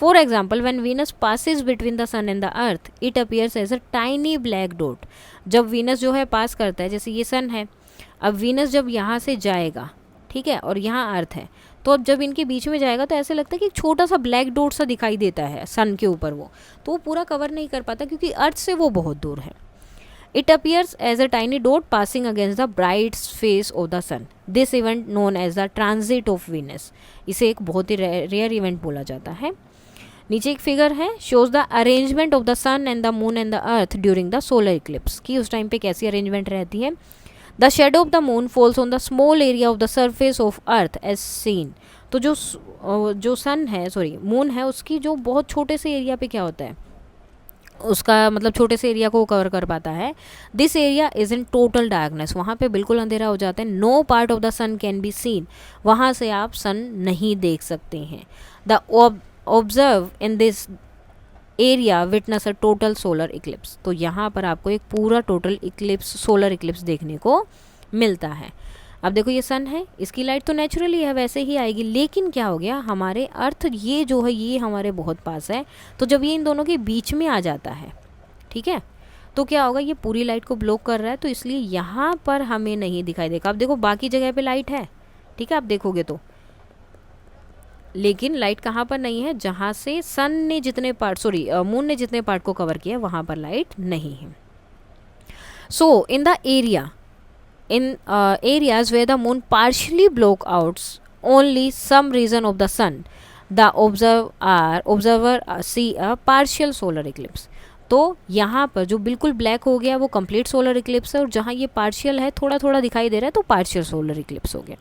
For example when Venus passes between the sun and the earth it appears as a tiny black dot. जब वीनस जो है पास करता है, जैसे ये सन है, अब वीनस जब यहाँ से जाएगा ठीक है, और यहाँ अर्थ है, तो अब जब इनके बीच में जाएगा तो ऐसे लगता है कि छोटा सा ब्लैक डॉट सा दिखाई देता है सन के ऊपर, वो पूरा कवर नहीं कर पाता क्योंकि अर्थ से वो बहुत दूर है। It appears as a tiny dot passing against the bright face of the sun. This event known as the transit of Venus. इसे एक बहुत ही रेयर इवेंट बोला जाता है। नीचे एक फिगर है, shows the arrangement of the sun and the moon and the earth during the solar eclipse, कि उस टाइम पे कैसी अरेंजमेंट रहती है। The shadow of the moon falls on the small area of the surface of earth as seen. तो जो सन है मून है, उसकी जो बहुत छोटे से एरिया पे क्या होता है, उसका मतलब छोटे से एरिया को कवर कर पाता है। This area is in total darkness, वहाँ पे बिल्कुल अंधेरा हो जाता है। No part of the sun can be seen, वहाँ से आप सन नहीं देख सकते हैं। The observe in this area witness a total solar eclipse. तो यहाँ पर आपको एक पूरा टोटल इक्लिप्स, सोलर इक्लिप्स देखने को मिलता है। अब देखो ये सन है, इसकी लाइट तो नेचुरली है वैसे ही आएगी, लेकिन क्या हो गया, हमारे अर्थ ये जो है ये हमारे बहुत पास है, तो जब ये इन दोनों के बीच में आ जाता है ठीक है, तो क्या होगा, ये पूरी लाइट को ब्लॉक कर रहा है, तो इसलिए यहाँ पर हमें नहीं दिखाई देगा। अब देखो बाकी जगह पे लाइट है ठीक है, आप देखोगे तो, लेकिन लाइट कहाँ पर नहीं है, जहाँ से सन ने जितने पार्ट मून ने जितने पार्ट को कवर किया वहाँ पर लाइट नहीं है। So in the area, in areas where the moon partially block outs only some region of the sun, the observer see a partial solar eclipse. तो यहाँ पर जो बिल्कुल ब्लैक हो गया वो कंप्लीट सोलर इक्लिप्स है, और जहाँ ये पार्शियल है थोड़ा थोड़ा दिखाई दे रहा है तो पार्शियल सोलर इक्लिप्स हो गया.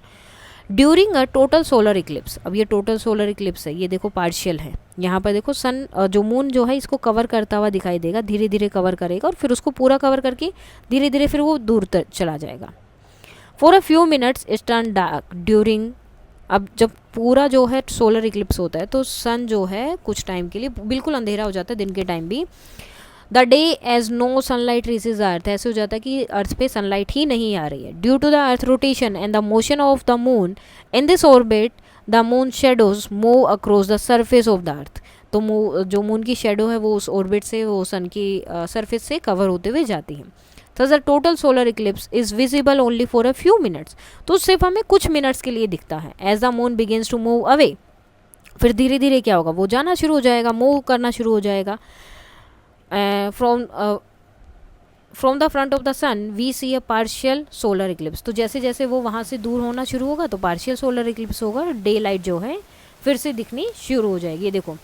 During a total solar Eclipse, अब ये टोटल सोलर इक्लिप्स है, ये देखो पार्शियल है, यहाँ पर देखो सन जो मून जो है इसको कवर करता हुआ दिखाई देगा, धीरे धीरे कवर करेगा और फिर उसको पूरा कवर करके धीरे धीरे फिर वो दूर तक चला जाएगा. For a few minutes it's turn dark during, अब जब पूरा जो है सोलर इक्लिप्स होता है तो सन जो है कुछ टाइम के लिए बिल्कुल अंधेरा हो जाता है, दिन के टाइम भी. The day as no sunlight reaches earth, ऐसे हो जाता है कि अर्थ पे सनलाइट ही नहीं आ रही है. Due to the earth rotation and the motion of the moon in this orbit the moon shadows move across the surface of the earth. तो जो मून की शेडो है वो उस ऑर्बिट से वो सन की सरफेस से कवर होते हुए जाती है. Thus the total solar eclipse is visible only for a few minutes. तो सिर्फ हमें कुछ मिनट्स के लिए दिखता है. As the moon begins to move away, फिर धीरे धीरे क्या होगा, वो जाना शुरू हो जाएगा, मूव करना शुरू हो जाएगा. From the front of the sun we see a partial solar eclipse. तो जैसे जैसे वो वहाँ से दूर होना शुरू होगा तो पार्शियल सोलर इक्लिप्स होगा, डे लाइट जो है फिर से दिखनी शुरू हो जाएगी. ये देखो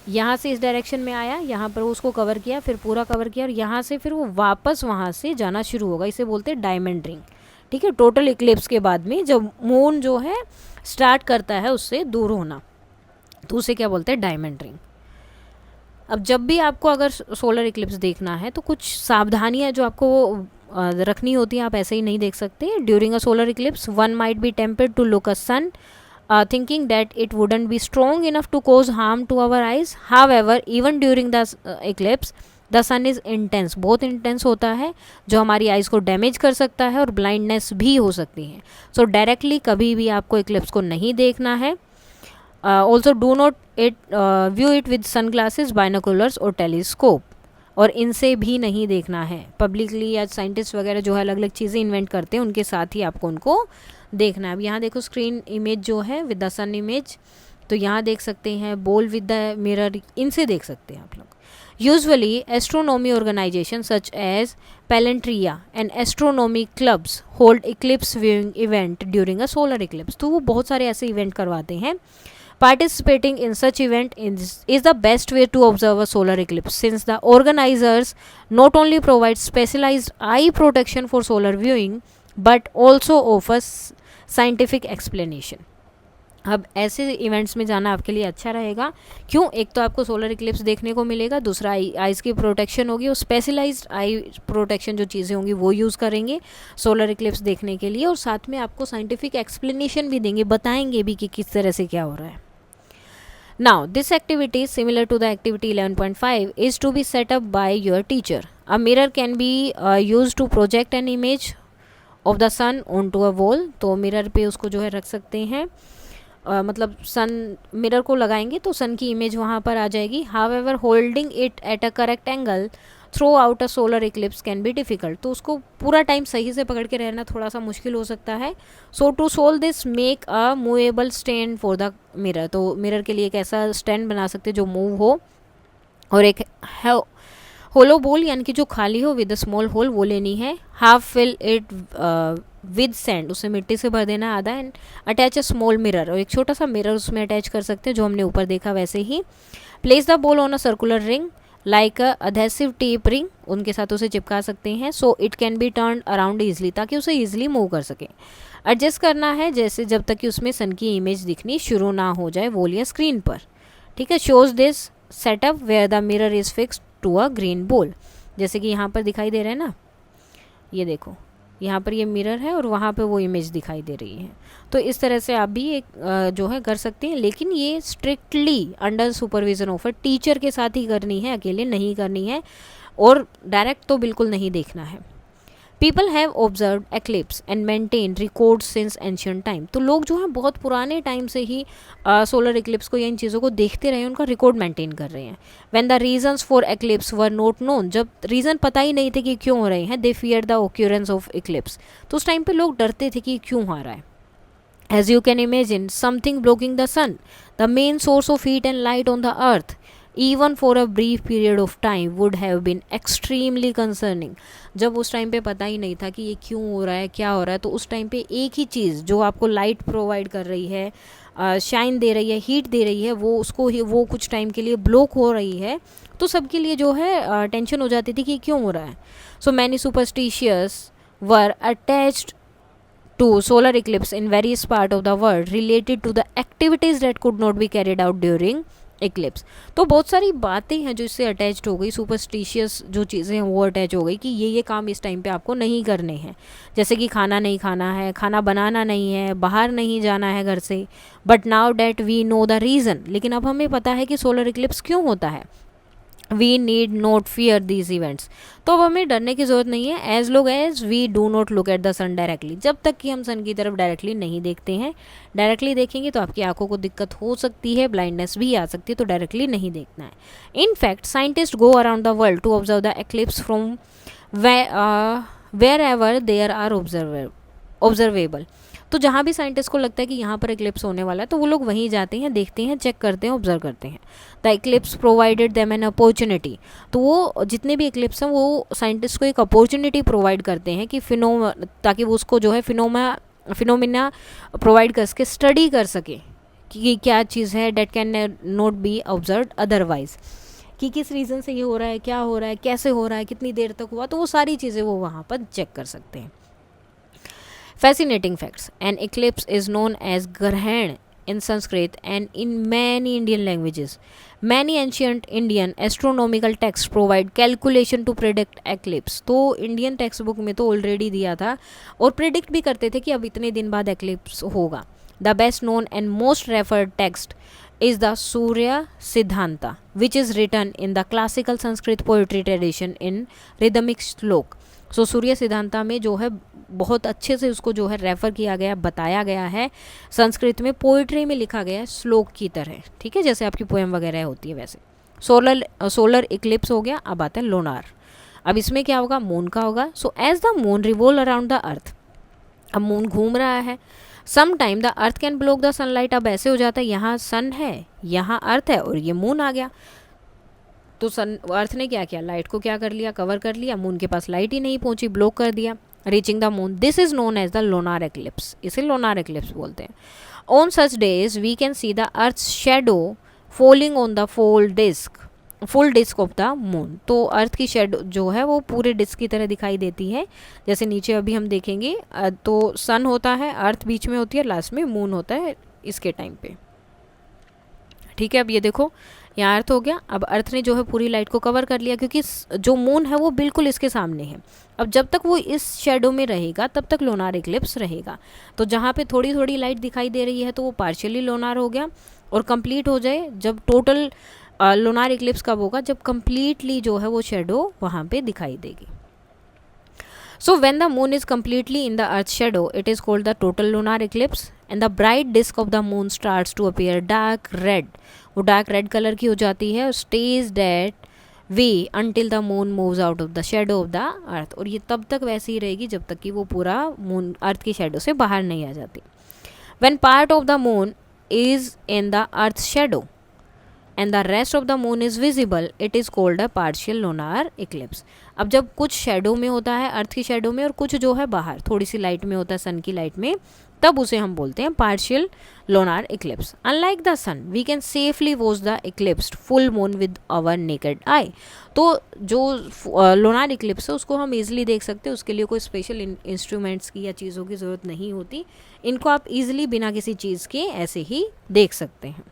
यहाँ से इस डायरेक्शन में आया, यहाँ पर उसको कवर किया, फिर पूरा कवर किया, और यहाँ से फिर वो वापस वहाँ से जाना शुरू होगा. इसे बोलते हैं डायमंड रिंग. ठीक है, टोटल इक्लिप्स के बाद में जब मून जो है स्टार्ट करता है उससे दूर होना, तो उसे क्या बोलते हैं, डायमंड रिंग. अब जब भी आपको अगर सोलर इक्लिप्स देखना है तो कुछ सावधानियाँ जो आपको रखनी होती है, आप ऐसे ही नहीं देख सकते. During a solar eclipse one might be tempted to look a sun thinking that it wouldn't be strong enough to cause harm to our eyes. However, even during the eclipse, the sun is intense, बहुत intense होता है जो हमारी आइज़ को डैमेज कर सकता है और ब्लाइंडनेस भी हो सकती है. सो डायरेक्टली कभी भी आपको इक्लिप्स को नहीं देखना है. Also do not view it with sunglasses, binoculars और टेलीस्कोप, और इनसे भी नहीं देखना है. पब्लिकली या साइंटिस्ट वगैरह जो है अलग अलग चीज़ें इन्वेंट करते हैं, उनके साथ ही आपको उनको देखना है. अब यहाँ देखो स्क्रीन इमेज जो है विद द सन इमेज, तो यहाँ देख सकते हैं बोल विद द मिरर, इनसे देख सकते हैं आप लोग. Usually astronomy organization such as planetaria and astronomy clubs hold eclipse viewing event during a solar eclipse. तो वो बहुत सारे ऐसे इवेंट करवाते हैं. Participating in such event is the best way to observe a solar eclipse, since the organizers not only provide specialized eye protection for solar viewing but also offers scientific explanation. अब ऐसे इवेंट्स में जाना आपके लिए अच्छा रहेगा. क्यों? एक तो आपको सोलर इक्लिप्स देखने को मिलेगा, दूसरा आइज़ की प्रोटेक्शन होगी, और स्पेशलाइज्ड आई प्रोटेक्शन जो चीज़ें होंगी वो यूज़ करेंगे सोलर इक्लिप्स देखने के लिए, और साथ में आपको साइंटिफिक एक्सप्लेनेशन भी देंगे, बताएंगे भी कि किस तरह से क्या हो रहा है. Now, this activity, similar to the activity 11.5, is to be set up by your teacher. A mirror can be used to project an image of the sun onto a wall. तो मिरर पे उसको जो है रख सकते हैं, मतलब सन मिरर को लगाएंगे तो सन की इमेज वहाँ पर आ जाएगी. However, holding it at a correct angle throughout a solar eclipse can be difficult. तो उसको पूरा टाइम सही से पकड़ के रहना थोड़ा सा मुश्किल हो सकता है. So to solve this make a movable stand for the mirror. तो मिरर के लिए एक ऐसा स्टैंड बना सकते जो मूव हो, और एक होलो बोल यानी कि जो खाली हो विद अ स्मॉल होल वो लेनी है. Half fill it with sand, उसे मिट्टी से भर देना आधा, and attach a small mirror, और एक छोटा सा मिरर उसमें अटैच कर सकते हैं जो हमने ऊपर देखा वैसे ही. Place the ball on a circular ring like adhesive tape ring, उनके साथ उसे चिपका सकते हैं. So it can be turn around easily, ताकि उसे ईजिली मूव कर सके. एडजस्ट करना है जैसे जब तक कि उसमें सन की इमेज दिखनी शुरू ना हो जाए वॉल या स्क्रीन पर. ठीक है, shows this setup where the mirror is fixed to a green ball. जैसे कि यहाँ पर दिखाई दे रहा है ना, ये देखो यहाँ पर ये मिरर है और वहाँ पे वो इमेज दिखाई दे रही है. तो इस तरह से आप भी एक जो है कर सकते हैं, लेकिन ये strictly under supervision of a teacher के साथ ही करनी है, अकेले नहीं करनी है, और डायरेक्ट तो बिल्कुल नहीं देखना है. People have observe eclipse and maintain record since ancient time. तो लोग जो हैं बहुत पुराने टाइम से ही सोलर एक्लिप्स को या इन चीज़ों को देखते रहे, उनका रिकॉर्ड मेंटेन कर रहे हैं. When the reasons for eclipse were not known, जब रीज़न पता ही नहीं थे कि क्यों हो रहे हैं, दे fear the occurrence of eclipse. तो उस टाइम पे लोग डरते थे कि क्यों आ रहा है. As you can imagine, something blocking the sun, the main source of heat and light on the earth, even for a brief period of time would have been extremely concerning। जब उस टाइम पे पता ही नहीं था कि ये क्यों हो रहा है, क्या हो रहा है, तो उस टाइम पे एक ही चीज़ जो आपको लाइट प्रोवाइड कर रही है, शाइन दे रही है, हीट दे रही है, वो कुछ टाइम के लिए ब्लॉक हो रही है, तो सबके लिए जो है टेंशन हो जाती थी कि क्यों हो रहा है। So many superstitious were attached to solar eclipse in various part of the world related to the activities that could not be carried out during eclipse। तो बहुत सारी बातें हैं जो इससे अटैच्ड हो गई, सुपरस्टिशियस जो चीज़ें हैं वो अटैच हो गई कि ये काम इस टाइम पे आपको नहीं करने हैं, जैसे कि खाना नहीं खाना है, खाना बनाना नहीं है, बाहर नहीं जाना है घर से। But now that we know the reason, लेकिन अब हमें पता है कि सोलर इक्लिप्स क्यों होता है। We need not fear these events, तो अब हमें डरने की ज़रूरत नहीं है as long as we do not look at the sun directly, जब तक कि हम सन की तरफ डायरेक्टली नहीं देखते हैं। डायरेक्टली देखेंगे तो आपकी आंखों को दिक्कत हो सकती है, ब्लाइंडनेस भी आ सकती है, तो डायरेक्टली नहीं देखना है। In fact scientist go around the world to observe the eclipse from wherever there are observable. तो जहाँ भी साइंटिस्ट को लगता है कि यहाँ पर एक्लिप्स होने वाला है तो वो लोग वहीं जाते हैं, देखते हैं, चेक करते हैं, ऑब्जर्व करते हैं। The eclipse provided them an opportunity, तो वो जितने भी एक्लिप्स हैं वो साइंटिस्ट को एक अपॉर्चुनिटी प्रोवाइड करते हैं कि ताकि वो उसको जो है फिनोमिना प्रोवाइड कर सके, स्टडी कर सके कि क्या चीज़ है date can not be observe otherwise, कि किस रीज़न से ये हो रहा है, क्या हो रहा है, कैसे हो रहा है, कितनी देर तक हुआ, तो वो सारी चीज़ें वो वहाँ पर चेक कर सकते हैं। Fascinating facts. An eclipse is known as Grahan in Sanskrit and in many Indian languages. Many ancient Indian astronomical texts provide calculation to predict eclipse. तो इंडियन टेक्स्ट बुक में तो ऑलरेडी दिया था और प्रिडिक्ट भी करते थे कि अब इतने दिन बाद एक्लिप्स होगा। The best known and most referred text is the Surya Siddhanta, which is written in the classical Sanskrit poetry tradition in rhythmic slok. सो सूर्य सिद्धांता में जो है बहुत अच्छे से उसको जो है रेफ़र किया गया, बताया गया है, संस्कृत में पोइट्री में लिखा गया है श्लोक की तरह, ठीक है, जैसे आपकी पोएम वगैरह होती है वैसे। सोलर इक्लिप्स हो गया, अब आता है लोनार। अब इसमें क्या होगा, मून का होगा। So as the moon revolve around the earth, अब मून घूम रहा है, some time the earth can block the sunlight. अब ऐसे हो जाता है यहाँ सन है, यहाँ अर्थ है और ये मून आ गया, तो अर्थ ने क्या किया, लाइट को क्या कर लिया, कवर कर लिया, मून के पास लाइट ही नहीं पहुंची, ब्लॉक कर दिया, reaching the moon. This is known as the lunar eclipse, इसे लोनार एक्लिप्स बोलते हैं। On such days we can see the earth shadow falling on the full disc of the moon. तो अर्थ की शेडो जो है वो पूरे डिस्क की तरह दिखाई देती है, जैसे नीचे अभी हम देखेंगे तो सन होता है, अर्थ बीच में होती है, लास्ट में मून होता है इसके टाइम पे, ठीक है। अब ये देखो यहाँ अर्थ हो गया, अब अर्थ ने जो है पूरी लाइट को कवर कर लिया क्योंकि जो मून है वो बिल्कुल इसके सामने है। अब जब तक वो इस शेडो में रहेगा तब तक लोनार इक्लिप्स रहेगा। तो जहाँ पे थोड़ी थोड़ी लाइट दिखाई दे रही है तो वो पार्शियली लोनार हो गया, और कंप्लीट हो जाए जब टोटल लोनार इक्लिप्स कब होगा, जब कंप्लीटली जो है वो शेडो वहाँ पे दिखाई देगी। So when the moon is completely in the earth's shadow, it is called the total lunar eclipse and the bright disk of the moon starts to appear dark red. वो dark red color की हो जाती है, stays that way until the moon moves out of the shadow of the earth, और ये तब तक वैसे ही रहेगी जब तक कि वो पूरा मून अर्थ की शेडो से बाहर नहीं आ जाती। When part of the moon is in the earth's shadow and the rest of the moon is visible, it is called a partial lunar eclipse. अब जब कुछ शेडो में होता है, अर्थ की शेडो में, और कुछ जो है बाहर थोड़ी सी लाइट में होता है, सन की लाइट में, तब उसे हम बोलते हैं partial lunar eclipse. Unlike the sun we can safely watch the eclipsed full moon with our naked eye. तो जो लोनार इक्लिप्स है उसको हम ईजिली देख सकते हैं, उसके लिए कोई स्पेशल इंस्ट्रूमेंट्स की या चीज़ों की ज़रूरत नहीं होती, इनको आप ईजिली बिना किसी चीज़ के ऐसे ही देख सकते हैं।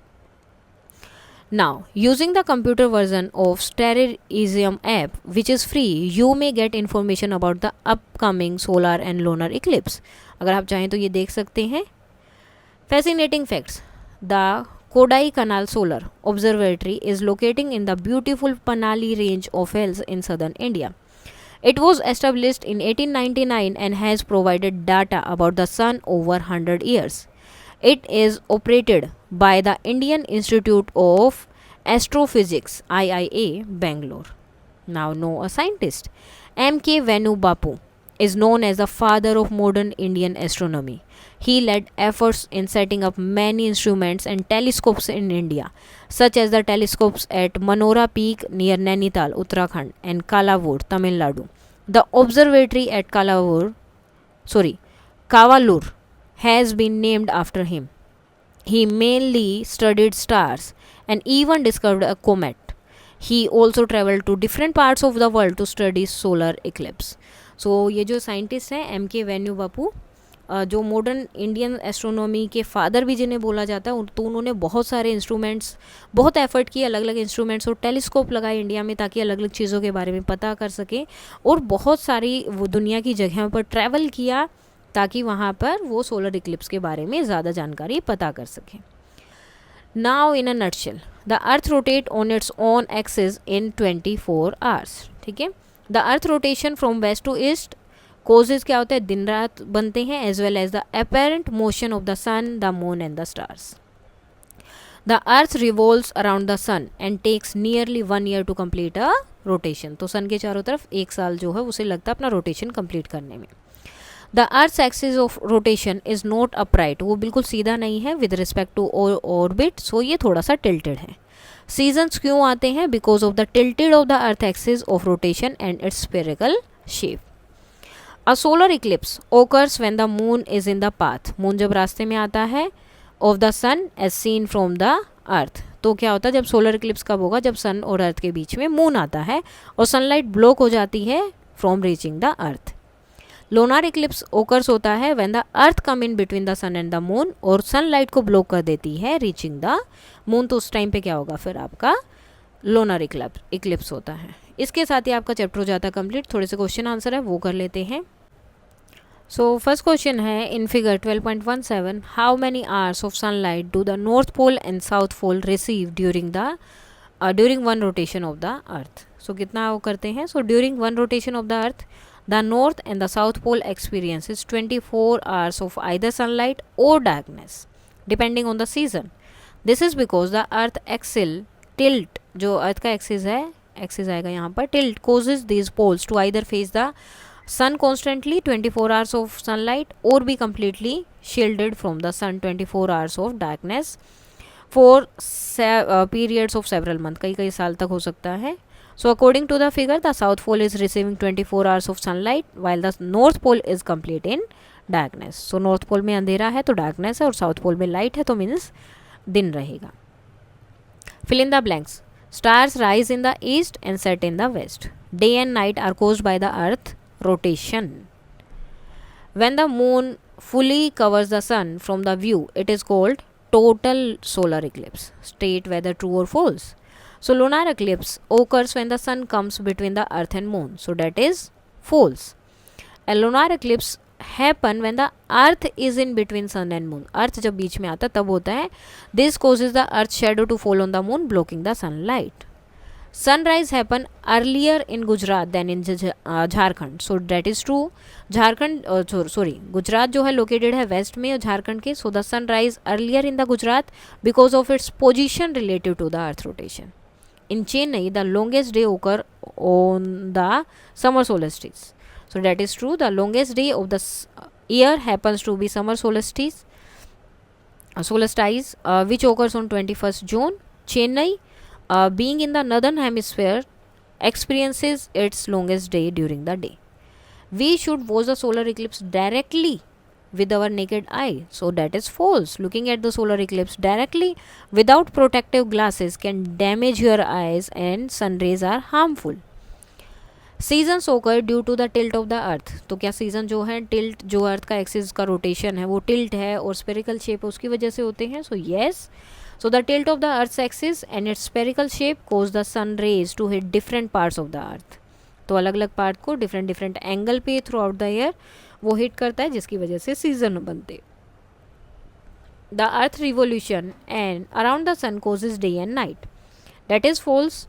Now, using the computer version of Steresium app, which is free, you may get information about the upcoming solar and lunar eclipse. अगर आप चाहें तो ये देख सकते हैं। Fascinating facts. The Kodai Canal Solar Observatory is located in the beautiful Panali range of hills in southern India. It was established in 1899 and has provided data about the sun over 100 years. It is operated by the Indian Institute of Astrophysics, IIA, Bangalore. Now know a scientist. M.K. Venu Bapu is known as the father of modern Indian astronomy. He led efforts in setting up many instruments and telescopes in India, such as the telescopes at Manora Peak near Nainital, Uttarakhand, and Kalavur, Tamil Nadu. The observatory at Kavalur has been named after him. He mainly studied stars and even discovered a comet. He also traveled to different parts of the world to study solar eclipse. So ये जो साइंटिस्ट हैं एम के वेन्यू बापू, जो मॉडर्न इंडियन एस्ट्रोनॉमी के फादर भी जिन्हें बोला जाता है, तो उन्होंने बहुत सारे इंस्ट्रूमेंट्स, बहुत एफर्ट किए, अलग अलग इंस्ट्रूमेंट्स और टेलीस्कोप लगाए इंडिया में ताकि अलग अलग चीज़ों के बारे में पता कर सकें, और बहुत सारी वो दुनिया की जगहों पर ट्रैवल किया ताकि वहाँ पर वो सोलर इक्लिप्स के बारे में ज़्यादा जानकारी पता कर सकें. Now in a nutshell, the earth rotate on its own axis in 24 hours. ठीक है, the earth rotation from west to east causes क्या होता है, दिन रात बनते हैं, as well as the apparent motion of the sun, the moon and the stars. The earth revolves around the sun and takes nearly 1 year to complete a rotation. तो सन के चारों तरफ 1 साल जो है उसे लगता है अपना रोटेशन कंप्लीट करने में. The earth's axis of rotation is not upright, वो बिल्कुल सीधा नहीं है with respect to orbit, so ये थोड़ा सा टिल्टेड है. सीजन्स क्यों आते हैं, because of the tilted of the earth axis of rotation and its spherical shape. A solar eclipse occurs when the moon is in the path, moon जब रास्ते में आता है, of the sun as seen from the earth. तो क्या होता है जब सोलर इक्लिप्स कब होगा, जब सन और अर्थ के बीच में मून आता है और सनलाइट ब्लॉक हो जाती है from reaching the earth. Lunar eclipse occurs होता है when the earth come in between the sun and the moon, और सनलाइट को ब्लॉक कर देती है रीचिंग द मून. तो उस टाइम पे क्या होगा, फिर आपका लोनार इक्लिप्स होता है. इसके साथ ही आपका चैप्टर हो जाता है कंप्लीट. थोड़े से क्वेश्चन आंसर है वो कर लेते हैं. सो फर्स्ट क्वेश्चन है in figure 12.17, how many hours of sunlight do the north pole and south pole receive during one rotation of the earth. So कितना वो करते हैं, so during one rotation of the earth the north and the south pole experiences 24 hours of either sunlight or darkness depending on the season. This is because the earth axis tilt, जो अर्थ का एक्सिस है, एक्सिस आएगा यहाँ पर, tilt causes these poles to either face the sun constantly 24 hours of sunlight or be completely shielded from the sun 24 hours of darkness for periods of several months, कई साल तक हो सकता है. So according to the figure, the south pole is receiving 24 hours of sunlight while the north pole is complete in darkness. So north pole में अंधेरा है तो darkness है, और south pole में light है तो means दिन रहेगा. Fill in the blanks. Stars rise in the east and set in the west. Day and night are caused by the earth rotation. When the moon fully covers the sun from the view, it is called total solar eclipse. State whether true or false. So lunar eclipse occurs when the sun comes between the earth and moon, so that is false. A lunar eclipse happen when the earth is in between sun and moon. Earth जब बीच में आता तब होता है. This causes the earth's shadow to fall on the moon, blocking the sunlight. Sunrise happen earlier in Gujarat than in Jharkhand, so that is true. Gujarat जो है लोकेटेड है वेस्ट में और झारखंड के, so the sunrise earlier in the Gujarat because of its position related to the earth rotation. In Chennai, the longest day occur on the summer solstice. So that is true. The longest day of the year happens to be summer solstice, which occurs on 21st June. Chennai, being in the northern hemisphere, experiences its longest day during the day. We should watch the solar eclipse directly with our naked eye, so that is false. Looking at the solar eclipse directly without protective glasses can damage your eyes and sun rays are harmful. Seasons occur due to the tilt of the earth. तो क्या सीजन जो है टिल्ट, जो अर्थ का एक्सिस का रोटेशन है वो टिल्ट है और स्पेरिकल शेप उसकी वजह से होते हैं. So yes, so the tilt of the earth's axis and its spherical shape cause the sun rays to hit different parts of the earth. तो अलग अलग पार्ट को डिफरेंट एंगल पे थ्रू आउट द ईयर वो हिट करता है, जिसकी वजह से सीजन बनते. The earth revolution and around the sun causes day and night. That is false.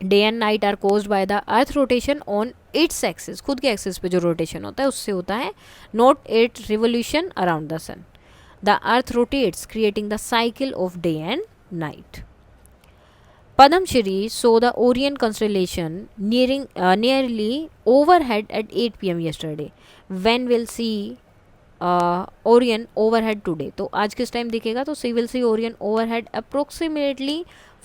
Day and night are caused by the earth rotation on its axis, खुद के एक्सिस पे जो रोटेशन होता है उससे होता है, not it revolution around the sun. The earth rotates creating the cycle of day and night. Padamshri saw the Orion constellation nearly overhead at 8 p.m. yesterday. When will see Orion overhead today? तो आज किस टाइम दिखेगा? तो she will see Orion overhead approximately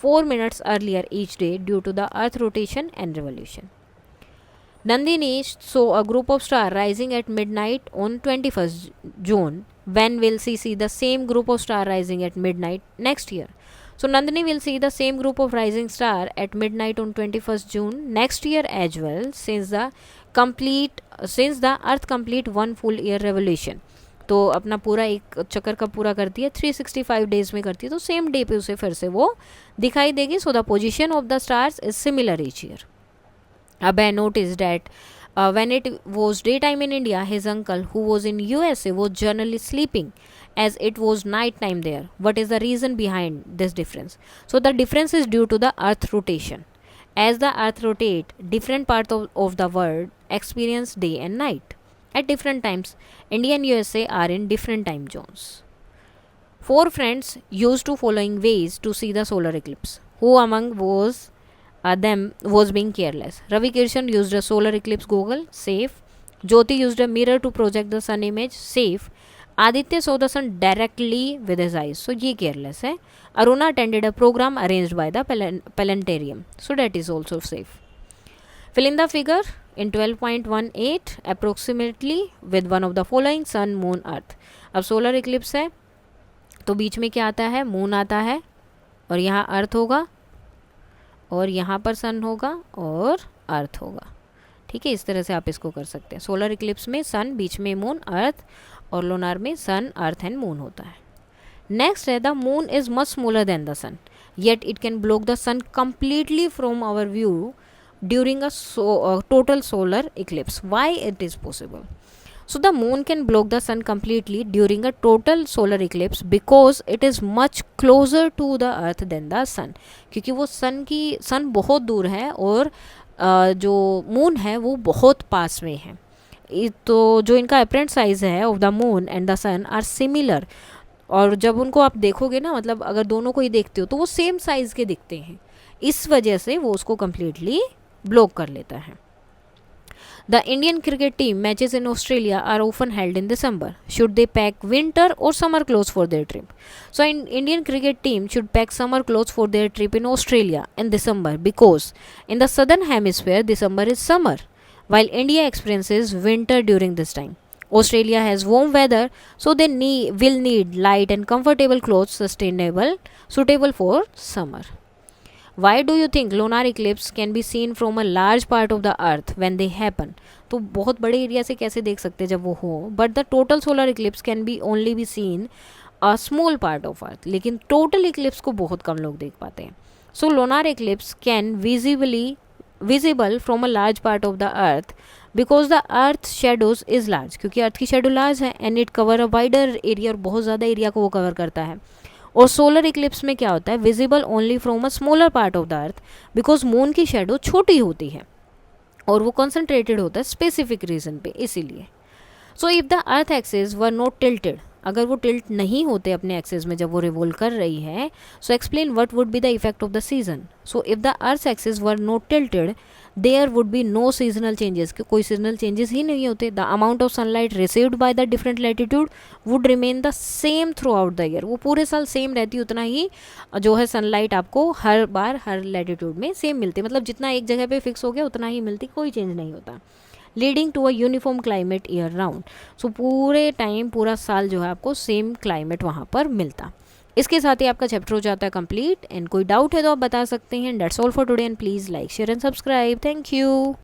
4 minutes earlier each day due to the Earth rotation and revolution. Nandini saw a group of stars rising at midnight on 21st June. When will she see the same group of stars rising at midnight next year? So Nandini will see the same group of rising star at midnight on 21st June next year as well, since the Earth complete one full year revolution. तो अपना पूरा एक चक्कर का पूरा करती है 365 डेज में करती है, तो सेम डे पे उसे फिर से वो दिखाई देगी. So the position of the stars is similar each year. Abhay noticed that when it was daytime in India, his uncle, who was in USA, was generally sleeping as it was night time there. What is the reason behind this difference? So the difference is due to the earth rotation. As the earth rotates, different parts of the world experience day and night at different times. India and USA are in different time zones. 4 friends used to following ways to see the solar eclipse. Who among them was being careless? Ravi Kirshan used a solar eclipse goggle, safe. Jyoti used a mirror to project the sun image, safe. Aditya saw the sun directly with his eyes, so ये careless है. Aruna attended a program arranged by the planetarium, so that is also safe. Fill in the figure in 12.18 approximately with one of the following: sun, moon, earth. अब solar eclipse है तो बीच में क्या आता है? मून आता है, और यहाँ अर्थ होगा, और यहाँ पर सन होगा और अर्थ होगा. ठीक है, इस तरह से आप इसको कर सकते हैं. सोलर इक्लिप्स में सन, बीच में मून, अर्थ, और लोनार में सन, अर्थ एंड मून होता है. नेक्स्ट है the moon is much smaller than the sun, yet it can block the sun completely from our view during a total solar eclipse. Why it is possible? So the moon can block the sun completely during a total solar eclipse because it is much closer to the earth than the sun. क्योंकि वो सन बहुत दूर है और जो मून है वो बहुत पास में है. तो जो इनका अपरेंट साइज है of the moon and the sun are similar, और जब उनको आप देखोगे ना, मतलब अगर दोनों को ही देखते हो तो वो सेम साइज के दिखते हैं. इस वजह से वो उसको कम्प्लीटली ब्लॉक कर लेता है. The Indian cricket team matches in Australia are often held in December. Should they pack winter or summer clothes for their trip? So, Indian cricket team should pack summer clothes for their trip in Australia in December, because in the southern hemisphere December is summer, while India experiences winter during this time. Australia has warm weather, so they will need light and comfortable clothes suitable for summer. Why do you think lunar eclipse can be seen from a large part of the earth when they happen? तो बहुत बड़े एरिया से कैसे देख सकते हैं जब वो हो? But the total solar eclipse can B only be seen a small part of earth. लेकिन टोटल इक्लिप्स को बहुत कम लोग देख पाते हैं. सो lunar eclipse can visible from a large part of the earth because the earth shadows is large, क्योंकि अर्थ की शेडो लार्ज है, and it cover a wider area, और बहुत ज़्यादा एरिया को वो कवर करता है. और सोलर इक्लिप्स में क्या होता है? Visible only from a smaller part of the earth, because moon की शेडो छोटी होती है और वो कंसंट्रेटेड होता है स्पेसिफिक रीजन पे, इसीलिए. सो if the earth axis were not tilted, अगर वो टिल्ट नहीं होते अपने एक्सिस में जब वो रिवोल्व कर रही है, so explain what would be the effect of the season. So if the earth axis were not tilted, there would be no seasonal changes, कोई सीजनल चेंजेस ही नहीं होते. The amount of sunlight received by the different latitude would remain the same throughout the year. वो पूरे साल सेम रहती, उतना ही जो है सनलाइट आपको हर बार हर लैटिट्यूड में सेम मिलती, मतलब जितना एक जगह पे फिक्स हो गया उतना ही मिलती, कोई चेंज नहीं होता. Leading to a uniform climate year round. So पूरे टाइम, पूरा साल जो है आपको सेम क्लाइमेट वहाँ पर मिलता. इसके साथ ही आपका चैप्टर हो जाता है कंप्लीट. एंड कोई डाउट है तो आप बता सकते हैं. That's all for today, and please like, share and subscribe. Thank you.